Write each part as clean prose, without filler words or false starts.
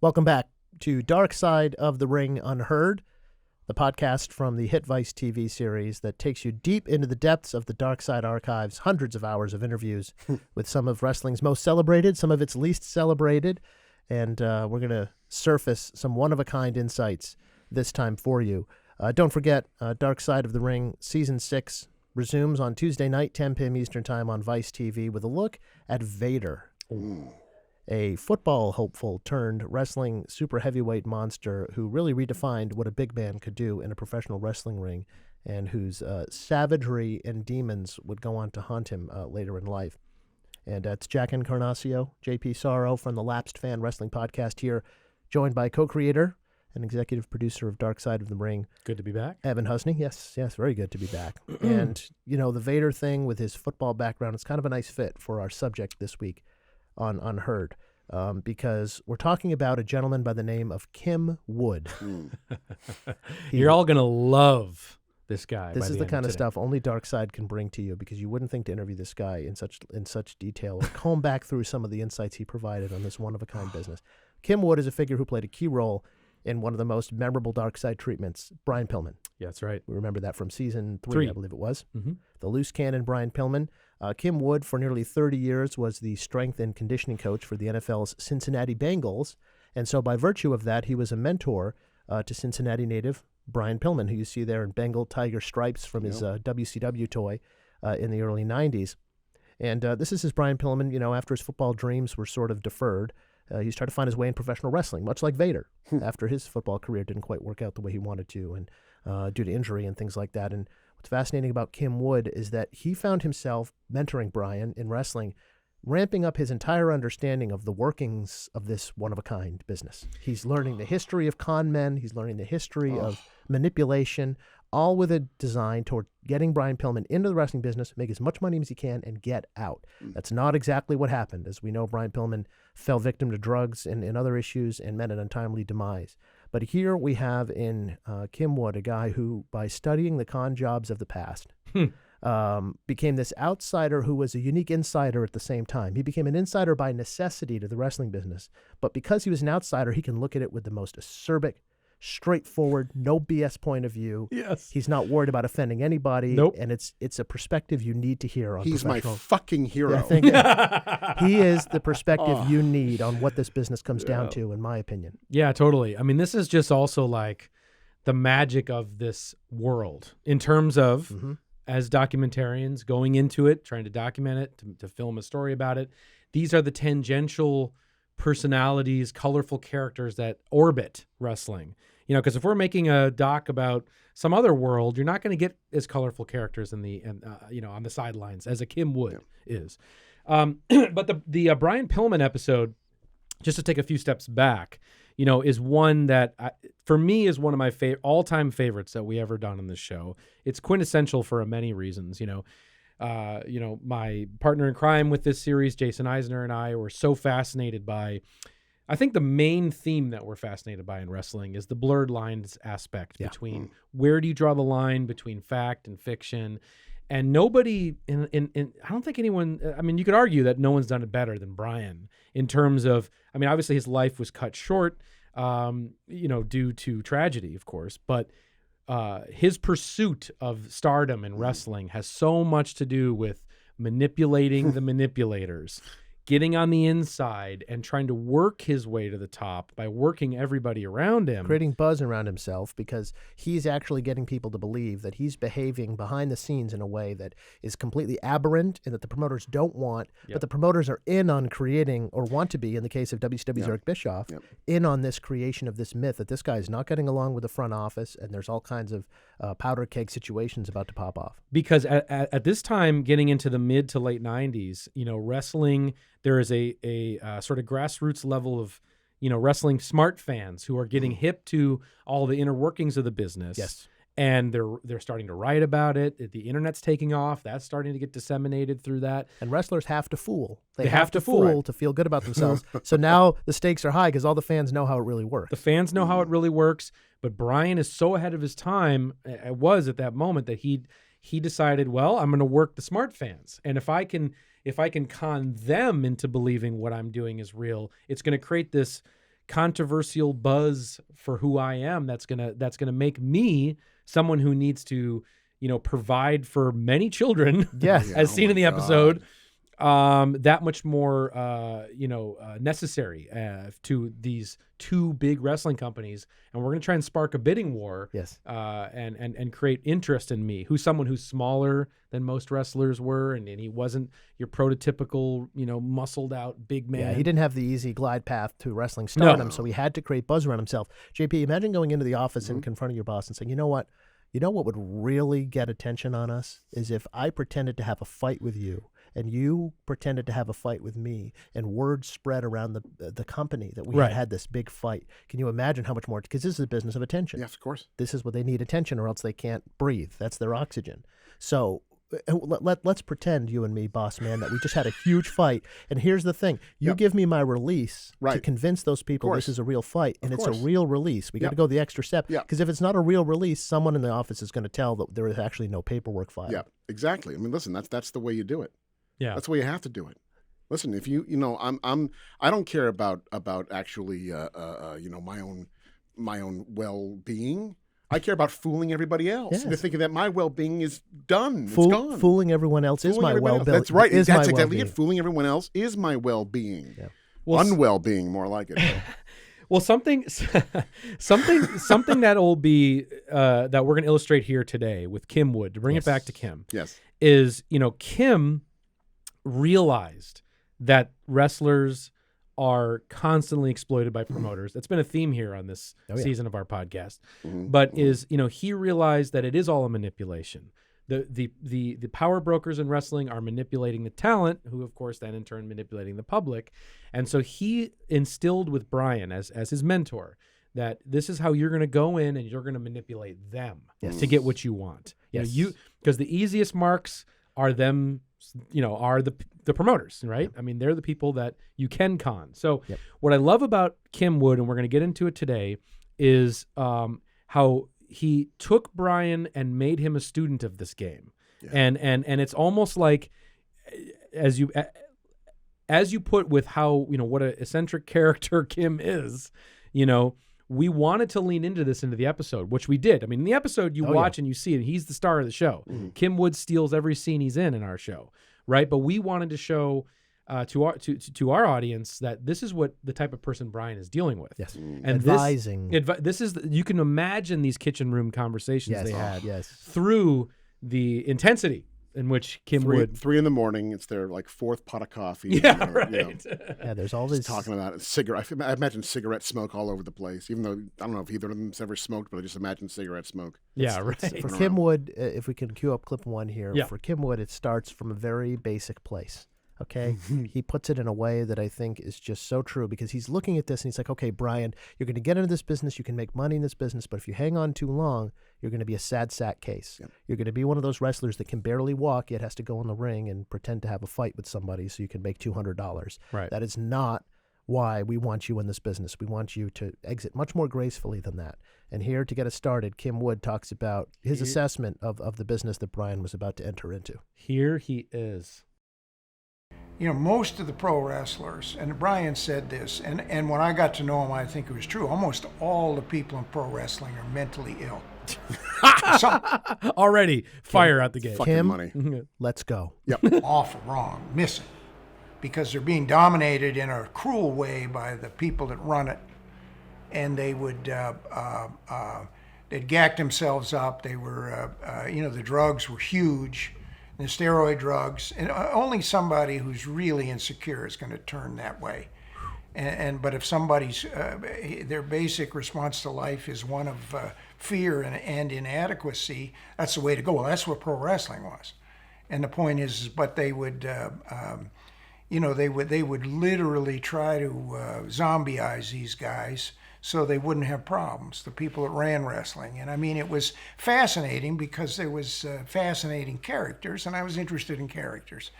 Welcome back to Dark Side of the Ring Unheard, the podcast from the hit Vice TV series that takes you deep into the depths of the Dark Side archives, hundreds of hours of interviews with some of wrestling's most celebrated, some of its least celebrated, and we're going to surface some one-of-a-kind insights this time for you. Don't forget, Dark Side of the Ring Season 6 resumes on Tuesday night, 10 p.m. Eastern Time on Vice TV with a look at Vader. Ooh. A football hopeful turned wrestling super heavyweight monster who really redefined what a big man could do in a professional wrestling ring and whose savagery and demons would go on to haunt him later in life. And it's Jack Encarnacio, JP Sorrow from the Lapsed Fan Wrestling Podcast here, joined by co-creator and executive producer of Dark Side of the Ring. Good to be back. Evan Husney. Yes, very good to be back. And, the Vader thing with his football background, it's kind of a nice fit for our subject this week on Unheard, because we're talking about a gentleman by the name of Kim Wood. You're all going to love this guy. This is the kind of stuff only Dark Side can bring to you, because you wouldn't think to interview this guy in such detail or comb back through some of the insights he provided on this one-of-a-kind business. Kim Wood is a figure who played a key role in one of the most memorable Dark Side treatments, Brian Pillman. Yeah, that's right. We remember that from season 3, I believe it was. Mm-hmm. The loose cannon Brian Pillman. Kim Wood, for nearly 30 years, was the strength and conditioning coach for the NFL's Cincinnati Bengals. And so by virtue of that, he was a mentor to Cincinnati native Brian Pillman, who you see there in Bengal tiger stripes from his WCW toy in the early 90s. And this is his Brian Pillman, after his football dreams were sort of deferred. He's tried to find his way in professional wrestling, much like Vader, after his football career didn't quite work out the way he wanted to, and due to injury and things like that. And what's fascinating about Kim Wood is that he found himself mentoring Brian in wrestling, ramping up his entire understanding of the workings of this one-of-a-kind business. He's learning the history of con men. He's learning the history of manipulation, all with a design toward getting Brian Pillman into the wrestling business, make as much money as he can, and get out. That's not exactly what happened. As we know, Brian Pillman fell victim to drugs and other issues and met an untimely demise. But here we have in Kim Wood, a guy who, by studying the con jobs of the past, became this outsider who was a unique insider at the same time. He became an insider by necessity to the wrestling business. But because he was an outsider, he can look at it with the most acerbic, straightforward, no BS point of view. Yes. He's not worried about offending anybody. Nope. And it's a perspective you need to hear on He's my professional. fucking hero. Yeah, I think he is the perspective you need on what this business comes down to, in my opinion. Yeah, totally. I mean, this is just also like the magic of this world in terms of, as documentarians going into it, trying to document it, to film a story about it, these are the tangential personalities, colorful characters that orbit wrestling. Because if we're making a doc about some other world, you're not going to get as colorful characters on the sidelines as a Kim Wood is. But the Brian Pillman episode, just to take a few steps back, is one that for me is one of my all-time favorites that we ever done on this show. It's quintessential for many reasons. My partner in crime with this series, Jason Eisner, and I were so fascinated by, I think the main theme that we're fascinated by in wrestling is the blurred lines aspect between where do you draw the line between fact and fiction. And nobody I don't think anyone, you could argue that no one's done it better than Brian in terms of, obviously his life was cut short, due to tragedy, of course, but his pursuit of stardom in wrestling has so much to do with manipulating the manipulators, getting on the inside and trying to work his way to the top by working everybody around him. Creating buzz around himself, because he's actually getting people to believe that he's behaving behind the scenes in a way that is completely aberrant and that the promoters don't want, but the promoters are in on creating, or want to be, in the case of WCW's Eric Bischoff, in on this creation of this myth that this guy is not getting along with the front office, and there's all kinds of powder keg situations about to pop off. Because at this time, getting into the mid to late 90s, wrestling, there is a sort of grassroots level of, wrestling smart fans who are getting hip to all the inner workings of the business. Yes. And they're starting to write about it. The internet's taking off. That's starting to get disseminated through that. And wrestlers have to fool. They have to fool to feel good about themselves. So now the stakes are high because all the fans know how it really works. The fans know how it really works. But Brian is so ahead of his time, it was at that moment, that he decided, well, I'm going to work the smart fans. And if I can con them into believing what I'm doing is real, it's going to create this controversial buzz for who I am that's gonna make me someone who needs to, provide for many children, Yes. as seen in the episode, that much more, necessary to these two big wrestling companies. And we're going to try and spark a bidding war. Yes. And create interest in me, who's someone who's smaller than most wrestlers were. And he wasn't your prototypical, muscled out big man. Yeah, he didn't have the easy glide path to wrestling stardom, so he had to create buzz around himself. JP, imagine going into the office and confronting your boss and saying, you know what would really get attention on us is if I pretended to have a fight with you and you pretended to have a fight with me, and word spread around the company that we had this big fight. Can you imagine how much more? Because this is a business of attention. Yes, of course. This is what they need, attention, or else they can't breathe. That's their oxygen. So let's pretend, you and me, boss man, that we just had a huge fight. And here's the thing. You give me my release to convince those people this is a real fight, and it's a real release. We got to go the extra step. Because if it's not a real release, someone in the office is going to tell that there is actually no paperwork filed. Yeah, exactly. I mean, listen, that's the way you do it. Yeah, that's the way you have to do it. Listen, if I don't care about actually my own well-being. I care about fooling everybody else. Yes. They're thinking that my well-being is done. It's gone. Fooling everyone else is my well-being. That's right. That's exactly it. Fooling everyone else is my well-being. Yeah. Well, unwell-being, more like it. Well, something that will be that we're going to illustrate here today with Kim Wood, to bring it back to Kim. Yes. Is, Kim realized that wrestlers are constantly exploited by promoters. That's been a theme here on this season of our podcast. But he realized that it is all a manipulation. The power brokers in wrestling are manipulating the talent, who of course then in turn manipulating the public. And so he instilled with Brian as his mentor that this is how you're going to go in and you're going to manipulate them to get what you want. Yes. Because the easiest marks are them, are the promoters, right? I mean, they're the people that you can con. So what I love about Kim Wood, and we're going to get into it today, is how he took Brian and made him a student of this game. Yeah. And it's almost like, as you put with how, what an eccentric character Kim is, we wanted to lean into the episode, which we did. I mean, in the episode you watch and you see it, he's the star of the show. Kim Wood steals every scene he's in our show, right? But we wanted to show to our audience that this is what the type of person Brian is dealing with. Yes, and advising. This is you can imagine these kitchen room conversations they had through the intensity in which Kim Wood. 3 a.m. It's their fourth pot of coffee. Yeah, right. Yeah, there's all this talking about cigarette. I imagine cigarette smoke all over the place. Even though I don't know if either of them's ever smoked, but I just imagine cigarette smoke. Yeah, right. For Kim Wood, if we can cue up clip 1 here. Yeah. For Kim Wood, it starts from a very basic place. Okay, he puts it in a way that I think is just so true, because he's looking at this and he's like, okay, Brian, you're going to get into this business. You can make money in this business, but if you hang on too long, you're going to be a sad sack case. Yep. You're going to be one of those wrestlers that can barely walk, yet has to go in the ring and pretend to have a fight with somebody so you can make $200. Right. That is not why we want you in this business. We want you to exit much more gracefully than that. And here, to get us started, Kim Wood talks about his assessment of the business that Brian was about to enter into. Here he is. Most of the pro wrestlers, and Brian said this, and when I got to know him, I think it was true, almost all the people in pro wrestling are mentally ill. Already, fire out the gate. Fucking money. Let's go. Yep. Awful, wrong, missing. Because they're being dominated in a cruel way by the people that run it. And they would, they'd gack themselves up. They were, the drugs were huge. The steroid drugs, and only somebody who's really insecure is going to turn that way. But if somebody's their basic response to life is one of fear and inadequacy, that's the way to go. Well, that's what pro wrestling was. And the point is, but they would, they would literally try to zombieize these guys so they wouldn't have problems, the people that ran wrestling. And I mean, it was fascinating because there was fascinating characters, and I was interested in characters.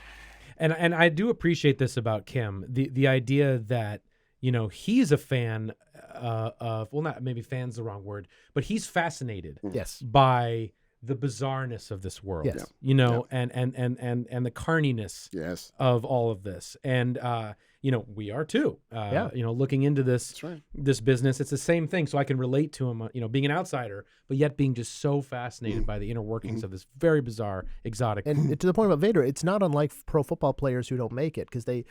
And I do appreciate this about Kim, the idea that, he's a fan of, well, not maybe fan's the wrong word, but he's fascinated by the bizarreness of this world, and the carniness of all of this. And we are too. Yeah. Looking into this That's right. this business, it's the same thing. So I can relate to him, being an outsider, but yet being just so fascinated by the inner workings of this very bizarre, exotic. And to the point about Vader, it's not unlike pro football players who don't make it, because they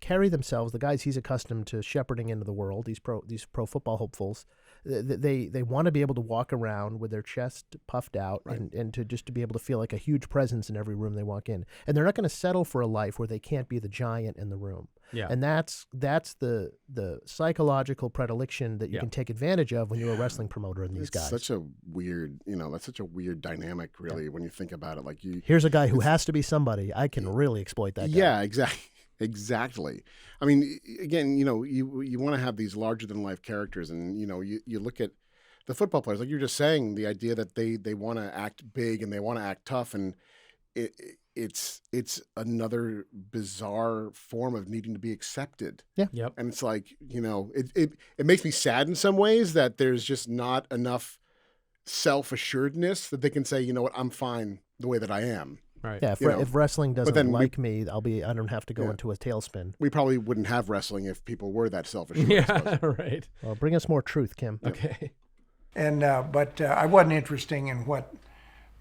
carry themselves, the guys he's accustomed to shepherding into the world, these pro football hopefuls. They want to be able to walk around with their chest puffed out, and to be able to feel like a huge presence in every room they walk in. And they're not going to settle for a life where they can't be the giant in the room. Yeah. And that's the psychological predilection that you can take advantage of when you're a wrestling promoter in these guys. Such a weird, that's such a weird dynamic, really, when you think about it. Like here's a guy who has to be somebody. I can really exploit that guy. Yeah, exactly. I mean, again, you want to have these larger than life characters, and you look at the football players, like you're just saying, the idea that they want to act big and they want to act tough, and it's another bizarre form of needing to be accepted. Yeah. Yep. And it's like, it makes me sad in some ways that there's just not enough self-assuredness that they can say, you know what, I'm fine the way that I am. Right. Yeah, if wrestling doesn't then like me, I don't have to go into a tailspin. We probably wouldn't have wrestling if people were that self-assured. Yeah, right. Well, bring us more truth, Kim. Okay. And but I wasn't interested in what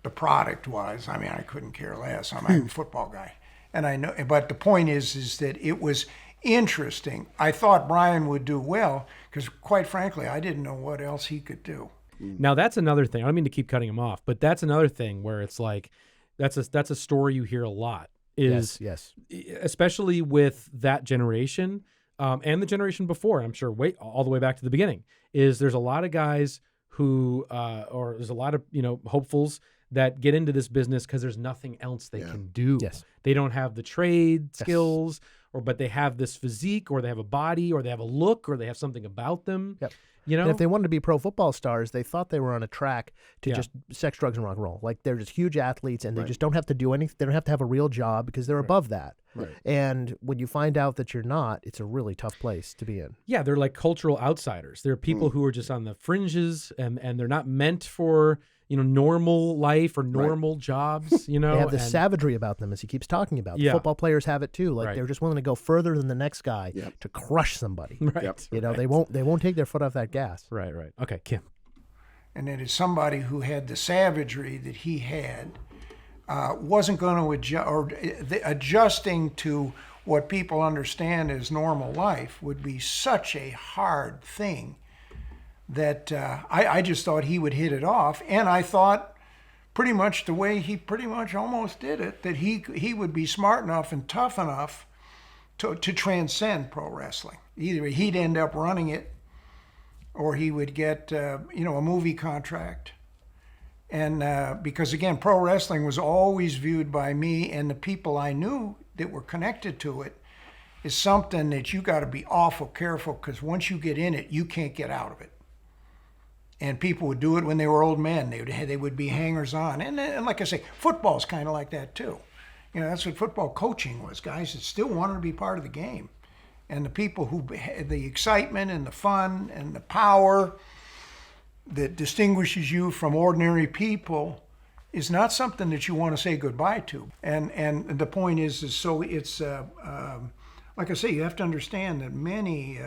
the product was. I mean, I couldn't care less. I'm a football guy, and I know. But the point is that it was interesting. I thought Brian would do well because, quite frankly, I didn't know what else he could do. Now that's another thing. I don't mean to keep cutting him off, but that's another thing where it's like that's a story you hear a lot. Yes. Especially with that generation and the generation before. I'm sure all the way back to the beginning. There's a lot of guys who or there's a lot of hopefuls that get into this business because there's nothing else they can do. Yes. They don't have the trade skills, but they have this physique, or they have a body, or they have a look, or they have something about them. Yep. And if they wanted to be pro football stars, they thought they were on a track to just sex, drugs, and rock and roll. Like they're just huge athletes, and they just don't have to do anything. They don't have to have a real job because they're above that. Right. And when you find out that you're not, it's a really tough place to be in. Yeah, they're like cultural outsiders. They're people who are just on the fringes, and they're not meant for normal life or normal jobs. They have this savagery about them, as he keeps talking about. Yeah. Football players have it too. Like they're just willing to go further than the next guy to crush somebody. Right. Yep. They won't take their foot off that gas. Right. Okay, Kim. And it is somebody who had the savagery that he had, wasn't going to adjust, or adjusting to what people understand as normal life would be such a hard thing that I just thought he would hit it off. And I thought pretty much the way he pretty much almost did it, that he would be smart enough and tough enough to transcend pro wrestling. Either he'd end up running it, or he would get a movie contract. And because again, pro wrestling was always viewed by me and the people I knew that were connected to it as something that you got to be awful careful, because once you get in it, you can't get out of it. And people would do it when they were old men. They would be hangers-on. And like I say, football's kind of like that too. That's what football coaching was, guys that still wanted to be part of the game. And the people who, the excitement and the fun and the power that distinguishes you from ordinary people is not something that you want to say goodbye to. And the point is so it's, like I say, you have to understand that many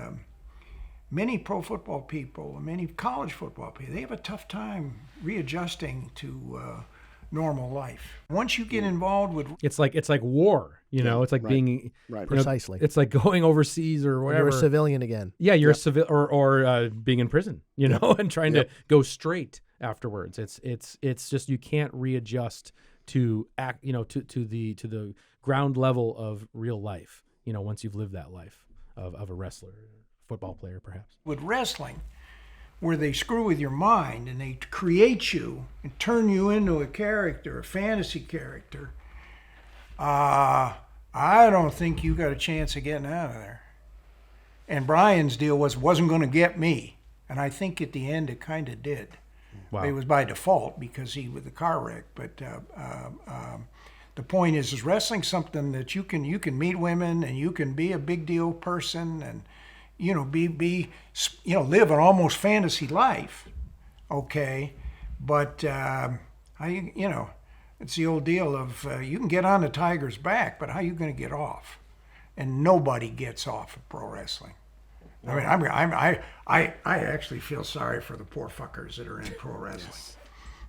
pro football people, many college football people, they have a tough time readjusting to normal life. Once you get involved with, it's like war. It's like being precisely. It's like going overseas or whatever. You're a civilian again. Yeah, you're a civil or being in prison. And trying to go straight afterwards. It's just you can't readjust to act. To the ground level of real life. Once you've lived that life of a wrestler. Football player, perhaps. With wrestling, where they screw with your mind and they create you and turn you into a character, a fantasy character, I don't think you got a chance of getting out of there. And Brian's deal wasn't going to get me, and I think at the end it kind of did. Wow. It was by default because he was the car wreck, but the point is wrestling something that you can meet women and you can be a big deal person and live an almost fantasy life, okay? But it's the old deal of you can get on the tiger's back, but how are you going to get off? and nobody gets off of pro wrestling. I mean, I actually feel sorry for the poor fuckers that are in pro wrestling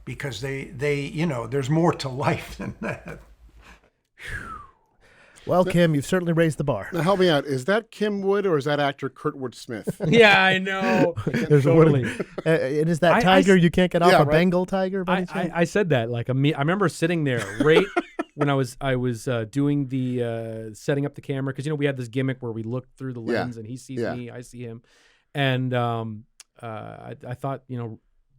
because they there's more to life than that. Well, Kim, you've certainly raised the bar. Now help me out. Is that Kim Wood or is that actor Kurtwood Smith? Yeah, I know. There's totally. And is that tiger you can't get off a right. Bengal tiger? I said that I remember sitting there right when I was doing the setting up the camera because we had this gimmick where we look through the lens and he sees me, I see him, and I thought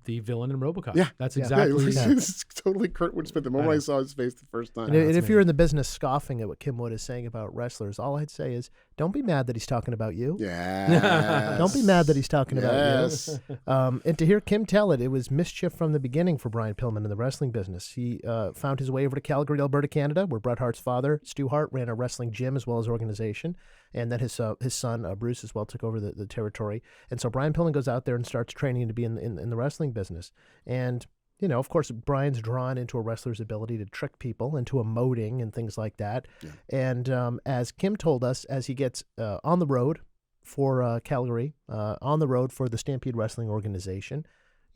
the villain in RoboCop. Yeah, that's exactly. It's totally Kurtwood Smith. The moment I saw his face the first time. And if you're in the business scoffing at what Kim Wood is saying about wrestlers, all I'd say is don't be mad that he's talking about you. Yeah. Don't be mad that he's talking about you. And to hear Kim tell it was mischief from the beginning for Brian Pillman in the wrestling business. He found his way over to Calgary, Alberta, Canada, where Bret Hart's father, Stu Hart, ran a wrestling gym as well as organization. And then his son, Bruce, as well, took over the territory. And so Brian Pillman goes out there and starts training to be in the wrestling business. And, of course, Brian's drawn into a wrestler's ability to trick people, into emoting and things like that. Yeah. And as Kim told us, as he gets on the road for Calgary, on the road for the Stampede Wrestling Organization,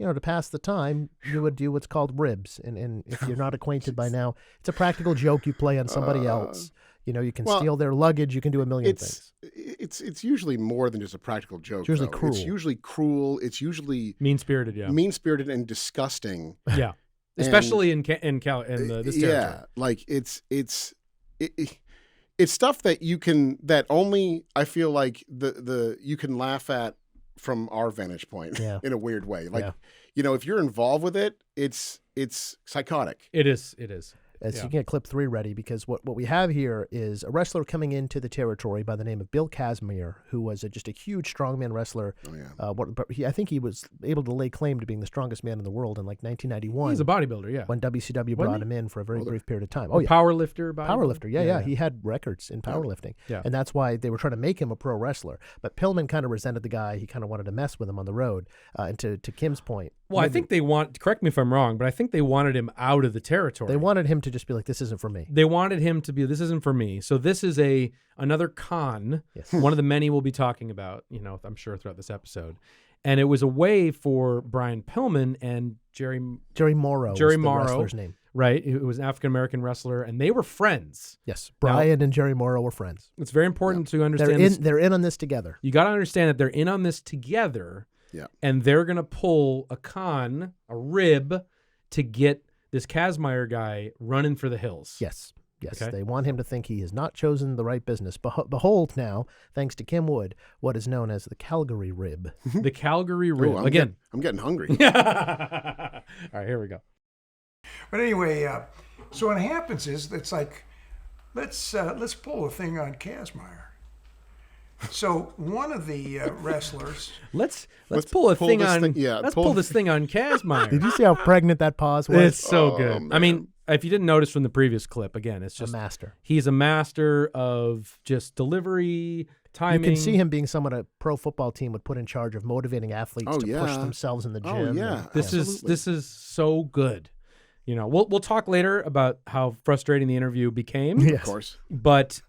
to pass the time, you would do what's called ribs. And if you're not acquainted by now, it's a practical joke you play on somebody else. You can steal their luggage. You can do a million things. It's usually more than just a practical joke. It's usually cruel. It's usually cruel. It's usually mean-spirited. Yeah, mean-spirited and disgusting. Yeah, especially in this territory. Yeah, like it's stuff that only I feel like you can laugh at from our vantage point in a weird way. Like if you're involved with it, it's psychotic. It is. So you can get clip 3 ready because what we have here is a wrestler coming into the territory by the name of Bill Kazmaier, who was just a huge strongman wrestler. Oh, yeah. I think he was able to lay claim to being the strongest man in the world in like 1991. He's a bodybuilder, yeah. When WCW brought him in for a very brief period of time. Oh, yeah. Powerlifter. Yeah. He had records in powerlifting. Yeah. And that's why they were trying to make him a pro wrestler. But Pillman kind of resented the guy. He kind of wanted to mess with him on the road. And to Kim's point. Well, I think correct me if I'm wrong, but I think they wanted him out of the territory. They wanted him to just be like, this isn't for me. They wanted him to be, this isn't for me. So this is another con, one of the many we'll be talking about, I'm sure throughout this episode. And it was a way for Brian Pillman and Jerry Morrow. The wrestler's name. Right. It was an African-American wrestler, and they were friends. Yes. Brian and Jerry Morrow were friends. It's very important to understand they're in on this together. You got to understand that they're in on this together. Yeah. And they're going to pull a rib to get this Kazmaier guy running for the hills. Yes. Okay? They want him to think he has not chosen the right business. Behold now, thanks to Kim Wood, what is known as the Calgary rib. The Calgary rib. I'm getting hungry. All right, here we go. But anyway, so what happens is it's like, let's pull a thing on Kazmaier. So one of the wrestlers. Let's pull this thing on Kazmaier. Did you see how pregnant that pause was? It's so good. Man. I mean, if you didn't notice from the previous clip, again, it's just a master. He's a master of just delivery, timing. You can see him being someone a pro football team would put in charge of motivating athletes to push themselves in the gym. Oh yeah, this is so good. We'll talk later about how frustrating the interview became. Yes. Of course, but.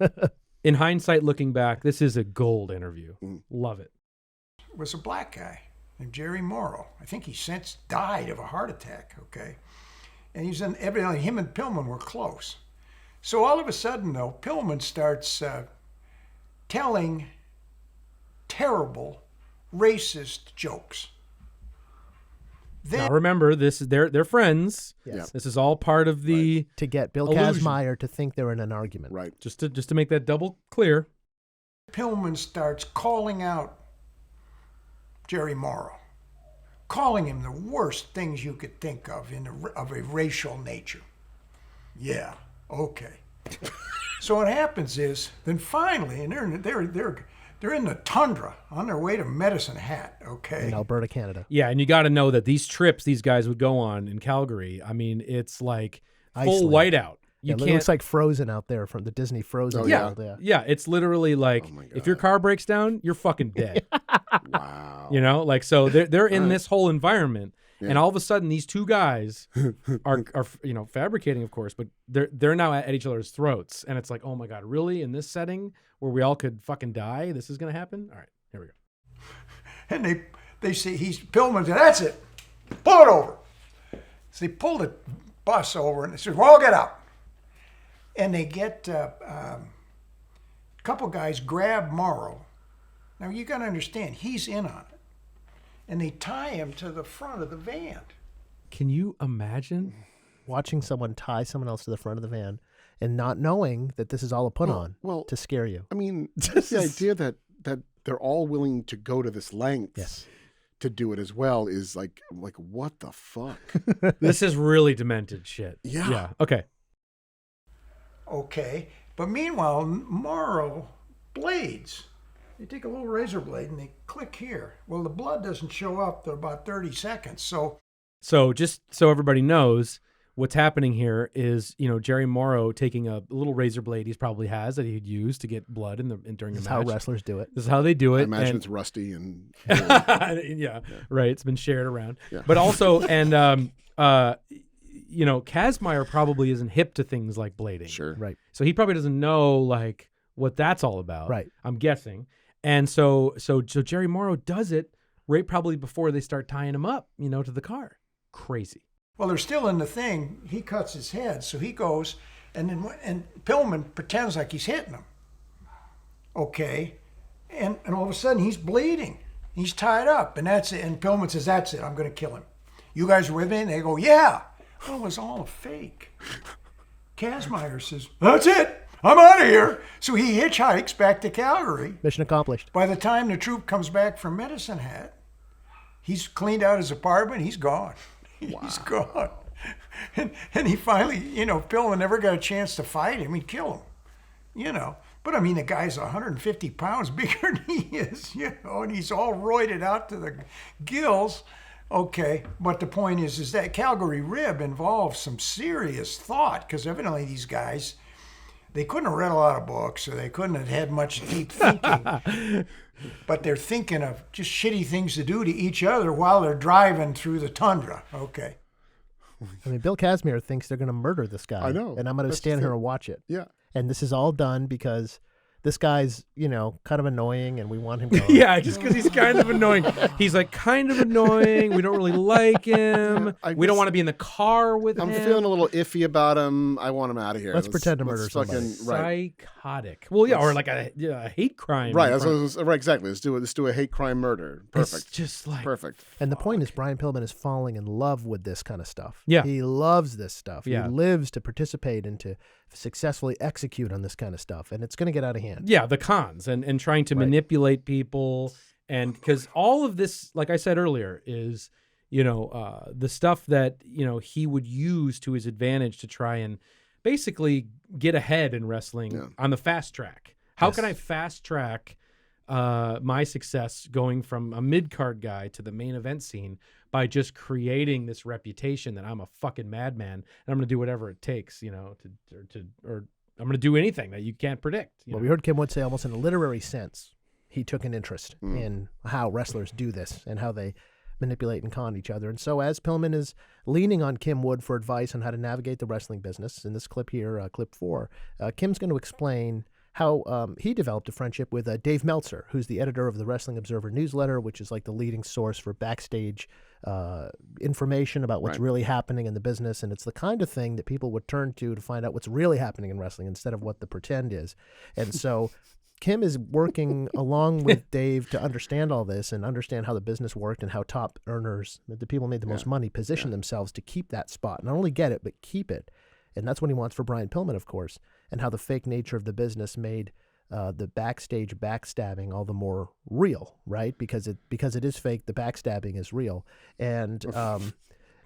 In hindsight, looking back, this is a gold interview. Love it. Was a black guy named Jerry Morrow. I think he since died of a heart attack, okay? And evidently him and Pillman were close. So all of a sudden, though, Pillman starts telling terrible, racist jokes. Now remember, they're friends. Yes. This is all part of the to get Bill illusion. Kazmaier to think they're in an argument. Right. Just to make that double clear. Pillman starts calling out Jerry Morrow, calling him the worst things you could think of of a racial nature. Yeah. Okay. So what happens is, then finally, and they're in the tundra on their way to Medicine Hat, okay? In Alberta, Canada. Yeah, and you got to know that these trips these guys would go on in Calgary, I mean, it's like full whiteout. It looks like Frozen out there from the Disney Frozen world. Yeah, it's literally like if your car breaks down, you're fucking dead. Wow. So they're in this whole environment, And all of a sudden, these two guys are fabricating, of course, but they're now at each other's throats. And it's like, oh my God, really? In this setting where we all could fucking die, this is going to happen? All right, here we go. And they say, Pillman said, that's it. Pull it over. So they pull the bus over and they said, well, get out. And they get a couple guys grab Morrow. Now you got to understand, he's in on it. And they tie him to the front of the van. Can you imagine watching someone tie someone else to the front of the van and not knowing that this is all a put on to scare you? I mean, just the idea that they're all willing to go to this length to do it as well is like what the fuck? This is really demented shit. Yeah. Okay. But meanwhile, Morrow blades. They take a little razor blade and they click here. Well, the blood doesn't show up for about 30 seconds. So just so everybody knows, what's happening here is, Jerry Morrow taking a little razor blade he probably has that he'd use to get blood during the match. This is how wrestlers do it. This is how they do it. I imagine it's rusty and right. It's been shared around. Yeah. But also, Kazmaier probably isn't hip to things like blading. Sure. Right. So he probably doesn't know like what that's all about. Right. I'm guessing. And so Jerry Morrow does it right probably before they start tying him up, to the car. Crazy. Well, they're still in the thing. He cuts his head, so he goes, and Pillman pretends like he's hitting him. Okay, and all of a sudden he's bleeding. He's tied up, and that's it. And Pillman says, "That's it. I'm going to kill him. You guys are with me?" And they go, "Yeah." Well, it was all a fake. Kazmaier says, "That's it. I'm out of here." So he hitchhikes back to Calgary. Mission accomplished. By the time the troop comes back from Medicine Hat, he's cleaned out his apartment. He's gone. Wow. He's gone. And he finally, Pillman never got a chance to fight him. He'd kill him, But, I mean, the guy's 150 pounds bigger than he is, and he's all roided out to the gills. Okay, but the point is that Calgary Rib involves some serious thought, because evidently these guys, they couldn't have read a lot of books, or they couldn't have had much deep thinking. But they're thinking of just shitty things to do to each other while they're driving through the tundra. Okay. I mean, Bill Kazmaier thinks they're going to murder this guy. I know. And I'm going to stand here and watch it. Yeah. And this is all done because this guy's, kind of annoying and we want him gone. Yeah, just because he's kind of annoying. He's like kind of annoying. We don't really like him. We don't want to be in the car with him. I'm feeling a little iffy about him. I want him out of here. Let's pretend to murder somebody. Psychotic. Well, yeah, or like a hate crime. Right, right, exactly. Let's do a hate crime murder. Perfect. It's just like perfect. And the point is Brian Pillman is falling in love with this kind of stuff. Yeah. He loves this stuff. Yeah. He lives to participate and to successfully execute on this kind of stuff. And it's going to get out of hand. Yeah, the cons and trying to manipulate people. And because all of this, like I said earlier, is, the stuff that, he would use to his advantage to try and basically get ahead in wrestling on the fast track. How can I fast track my success going from a mid-card guy to the main event scene by just creating this reputation that I'm a fucking madman and I'm going to do whatever it takes, or I'm going to do anything that you can't predict. Well, we heard Kim Wood say almost in a literary sense, he took an interest in how wrestlers do this and how they manipulate and con each other. And so as Pillman is leaning on Kim Wood for advice on how to navigate the wrestling business, in this clip here, clip 4, Kim's going to explain how he developed a friendship with Dave Meltzer, who's the editor of the Wrestling Observer newsletter, which is like the leading source for backstage information about what's really happening in the business. And it's the kind of thing that people would turn to find out what's really happening in wrestling instead of what the pretend is. And so Kim is working along with Dave to understand all this and understand how the business worked and how top earners, the people made the most money, position themselves to keep that spot. Not only get it, but keep it. And that's what he wants for Brian Pillman, of course, and how the fake nature of the business made the backstage backstabbing all the more real, right? Because it is fake, the backstabbing is real. And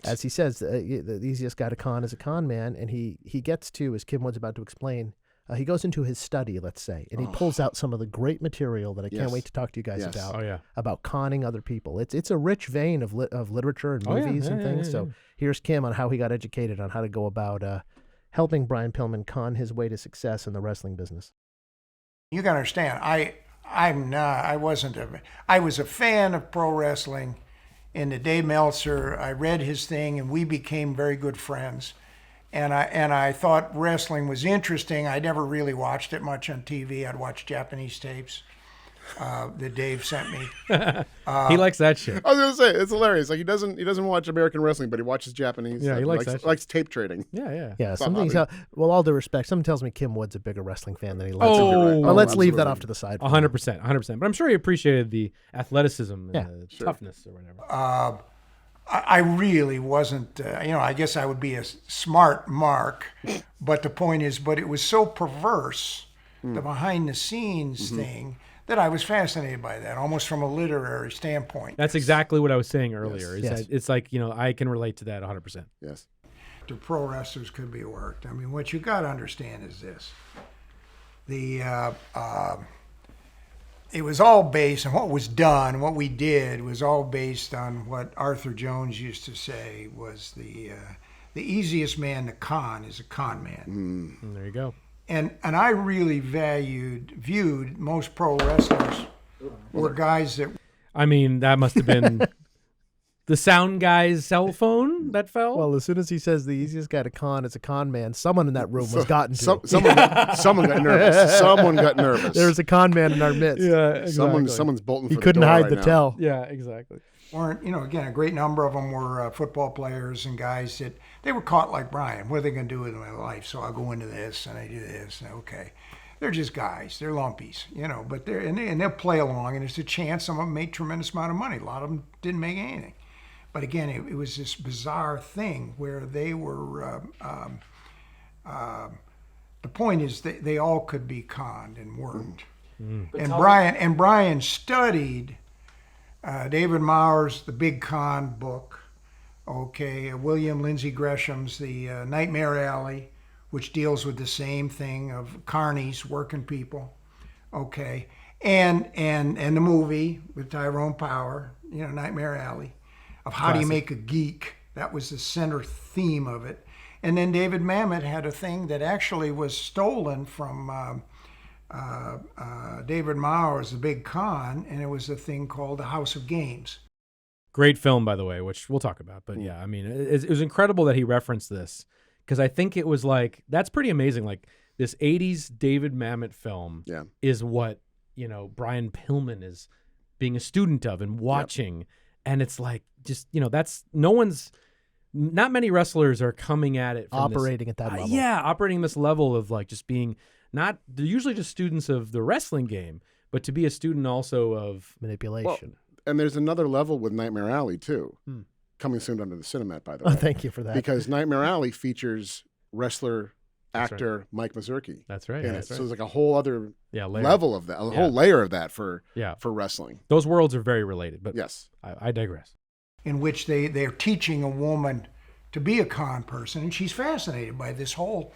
as he says, the easiest guy to con is a con man. And he gets to, as Kim Wood's about to explain, he goes into his study, let's say, and he pulls out some of the great material that I can't wait to talk to you guys about, about conning other people. It's a rich vein of literature and movies and things. So here's Kim on how he got educated on how to go about helping Brian Pillman con his way to success in the wrestling business. You got to understand, I was a fan of pro wrestling And to Dave Meltzer, I read his thing, and we became very good friends. And I thought wrestling was interesting. I never really watched it much on TV. I'd watch Japanese tapes that Dave sent me. He likes that shit. I was gonna say it's hilarious. Like he doesn't watch American wrestling, but he watches Japanese. Yeah, he likes that shit. likes tape trading. Yeah. Well, all due respect, someone tells me Kim Wood's a bigger wrestling fan than he likes. Oh, but let's leave that off to the side. 100%. But I'm sure he appreciated the athleticism and the toughness or whatever. I really wasn't, I guess I would be a smart mark, but the point is, but it was so perverse, the behind the scenes thing, that I was fascinated by that, almost from a literary standpoint. That's exactly what I was saying earlier. Yes. It's like, I can relate to that 100%. Yes. The pro wrestlers could be worked. I mean, what you got to understand is this. It was all based on what was done, what we did was all based on what Arthur Jones used to say was the easiest man to con is a con man. And there you go. And I really viewed most pro wrestlers were guys that. I mean, that must have been the sound guy's cell phone that fell. Well, as soon as he says the easiest guy to con is a con man, someone in that room was gotten to. Someone got nervous. Someone got nervous. There was a con man in our midst. Yeah, exactly. Someone's bolting for He couldn't the door hide right the now. tell. Yeah, exactly. Weren't, again, a great number of them were football players and guys that they were caught like Brian. What are they going to do with my life? So I'll go into this and I do this. And okay. They're just guys. They're lumpies, but they'll play along, and it's a chance. Some of them made tremendous amount of money. A lot of them didn't make anything. But again, it was this bizarre thing where they were. The point is, they all could be conned and worked. And Brian studied David Maurer's The Big Con book. Okay, William Lindsay Gresham's The Nightmare Alley, which deals with the same thing of carnies, working people. Okay, and the movie with Tyrone Power, Nightmare Alley, of how do you make a geek. That was the center theme of it. And then David Mamet had a thing that actually was stolen from David Maurer's The Big Con, and it was a thing called The House of Games. Great film, by the way, which we'll talk about. But yeah, I mean, it was incredible that he referenced this, because I think it was like, that's pretty amazing. Like this 80s David Mamet film is what, Brian Pillman is being a student of and watching. Yep. And it's like, just, not many wrestlers are coming at it from operating at that level. Operating this level of like just being they're usually just students of the wrestling game, but to be a student also of manipulation. Well, and there's another level with Nightmare Alley too. Coming soon under the Cinemat, by the way. Oh, thank you for that. Because Nightmare Alley features actor Mike Mazurki. That's right. That's right. So there's like a whole other layer. level of that, a whole layer of that for wrestling. Those worlds are very related, but yes, I digress. In which they're teaching a woman to be a con person, and she's fascinated by this whole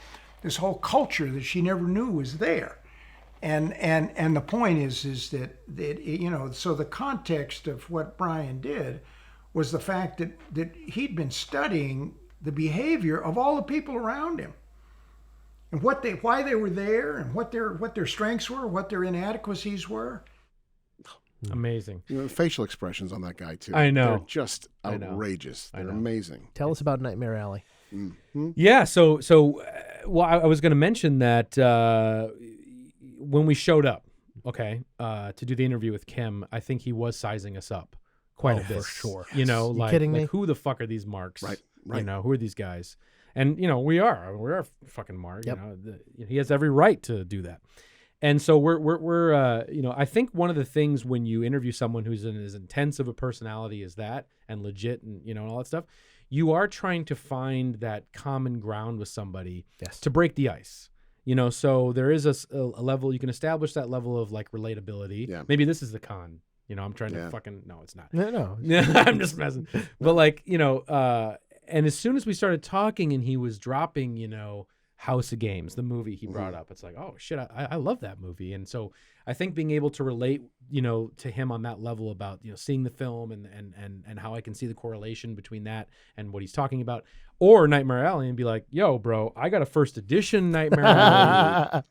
culture that she never knew was there. And the point is that so the context of what Brian did was the fact that he'd been studying the behavior of all the people around him, and why they were there, and what their strengths were, what their inadequacies were. Amazing. Facial expressions on that guy too. I know. They're just outrageous. They're amazing. Tell us about Nightmare Alley. Mm-hmm. Yeah. So I was going to mention that when we showed up, to do the interview with Kim, I think he was sizing us up quite a bit. For sure. Like, kidding me? Like, who the fuck are these marks? Right. Who are these guys? And we're fucking Mark. Yep. He has every right to do that. And so we're I think one of the things when you interview someone who's as intense of a personality as that and legit and and all that stuff, you are trying to find that common ground with somebody to break the ice. So there is a level you can establish, that level of like relatability. Yeah. Maybe this is the con. I'm trying to fucking no, it's not. No. I'm just messing. But like and as soon as we started talking and he was dropping House of Games, the movie he brought up, it's like, oh shit, I love that movie. And so I think being able to relate to him on that level about seeing the film and how I can see the correlation between that and what he's talking about, or Nightmare Alley, and be like, yo bro, I got a first edition Nightmare Alley.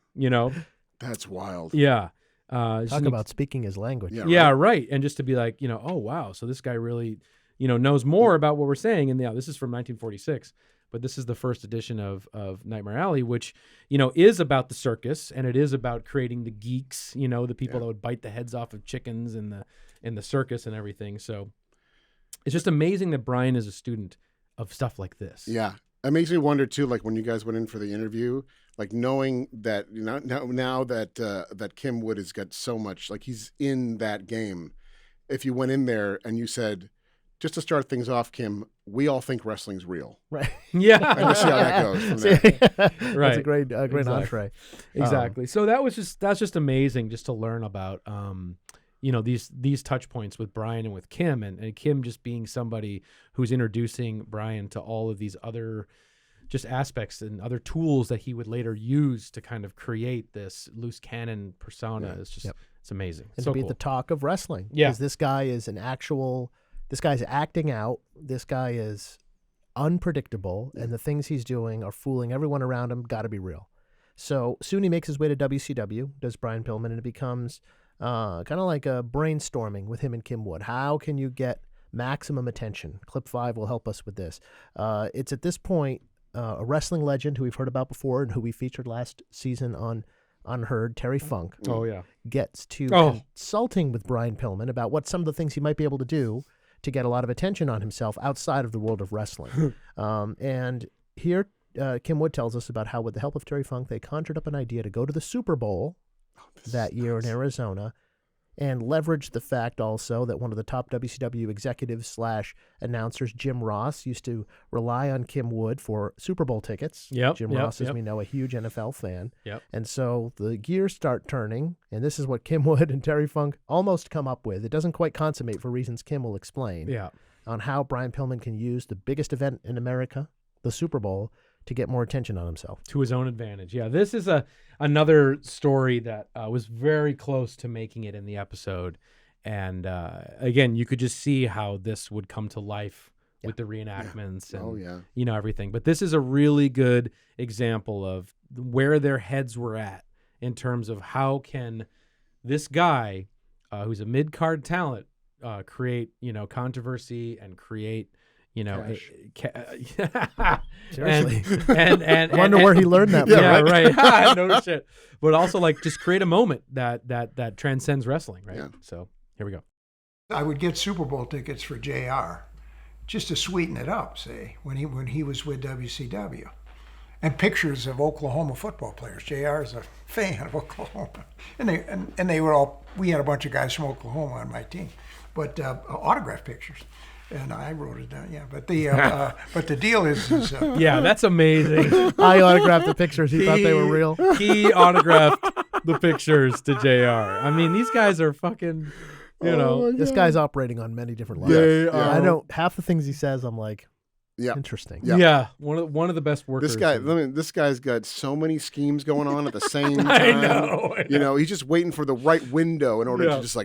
That's wild. Talk about speaking his language. Yeah, right. And just to be like, oh wow, so this guy really knows more about what we're saying. And this is from 1946, but this is the first edition of Nightmare Alley, which, is about the circus, and it is about creating the geeks, the people that would bite the heads off of chickens in the circus and everything. So it's just amazing that Brian is a student of stuff like this. Yeah. It makes me wonder too, like when you guys went in for the interview, like knowing that now that Kim Wood has got so much, like he's in that game. If you went in there and you said, just to start things off, Kim, we all think wrestling's real. Right. Yeah. And we'll see how that goes from there. Right. That's a great exactly. entree. Exactly. So that's just amazing just to learn about, these touch points with Brian and with Kim, and Kim just being somebody who's introducing Brian to all of these other just aspects and other tools that he would later use to kind of create this loose cannon persona. It's just, it's amazing. And so to be cool. the talk of wrestling. Yeah. Because this guy is this guy's acting out. This guy is unpredictable, and the things he's doing are fooling everyone around him. Got to be real. So soon he makes his way to WCW, does Brian Pillman, and it becomes kind of like a brainstorming with him and Kim Wood. How can you get maximum attention? Clip 5 will help us with this. It's at this point a wrestling legend who we've heard about before and who we featured last season on Unheard, Terry Funk. Oh, yeah. Gets to consulting with Brian Pillman about what some of the things he might be able to do to get a lot of attention on himself outside of the world of wrestling. And here Kim Wood tells us about how, with the help of Terry Funk, they conjured up an idea to go to the Super Bowl that year in Arizona, and leveraged the fact also that one of the top WCW executives / announcers, Jim Ross, used to rely on Kim Wood for Super Bowl tickets. Jim Ross, as we know, a huge NFL fan. And so the gears start turning, and this is what Kim Wood and Terry Funk almost come up with. It doesn't quite consummate for reasons Kim will explain. On how Brian Pillman can use the biggest event in America, the Super Bowl, to get more attention on himself. To his own advantage. Yeah, this is another story that was very close to making it in the episode. And again, you could just see how this would come to life with the reenactments and everything. But this is a really good example of where their heads were at in terms of how can this guy, who's a mid-card talent, create, controversy and create Seriously. and wonder where he learned that. Right. No shit. But also just create a moment that transcends wrestling, right? So here we go. I would get Super Bowl tickets for JR just to sweeten it up, say, when he was with WCW. And pictures of Oklahoma football players. JR is a fan of Oklahoma. And they were all, we had a bunch of guys from Oklahoma on my team, but autograph pictures. And I wrote it down, but the deal is that's amazing. I autographed the pictures. He thought they were real. He autographed the pictures to JR. I mean, these guys are fucking, this guy's operating on many different levels. I don't, half the things he says, I'm like, interesting. One of the best workers. This guy's got so many schemes going on at the same time. I know. He's just waiting for the right window in order to just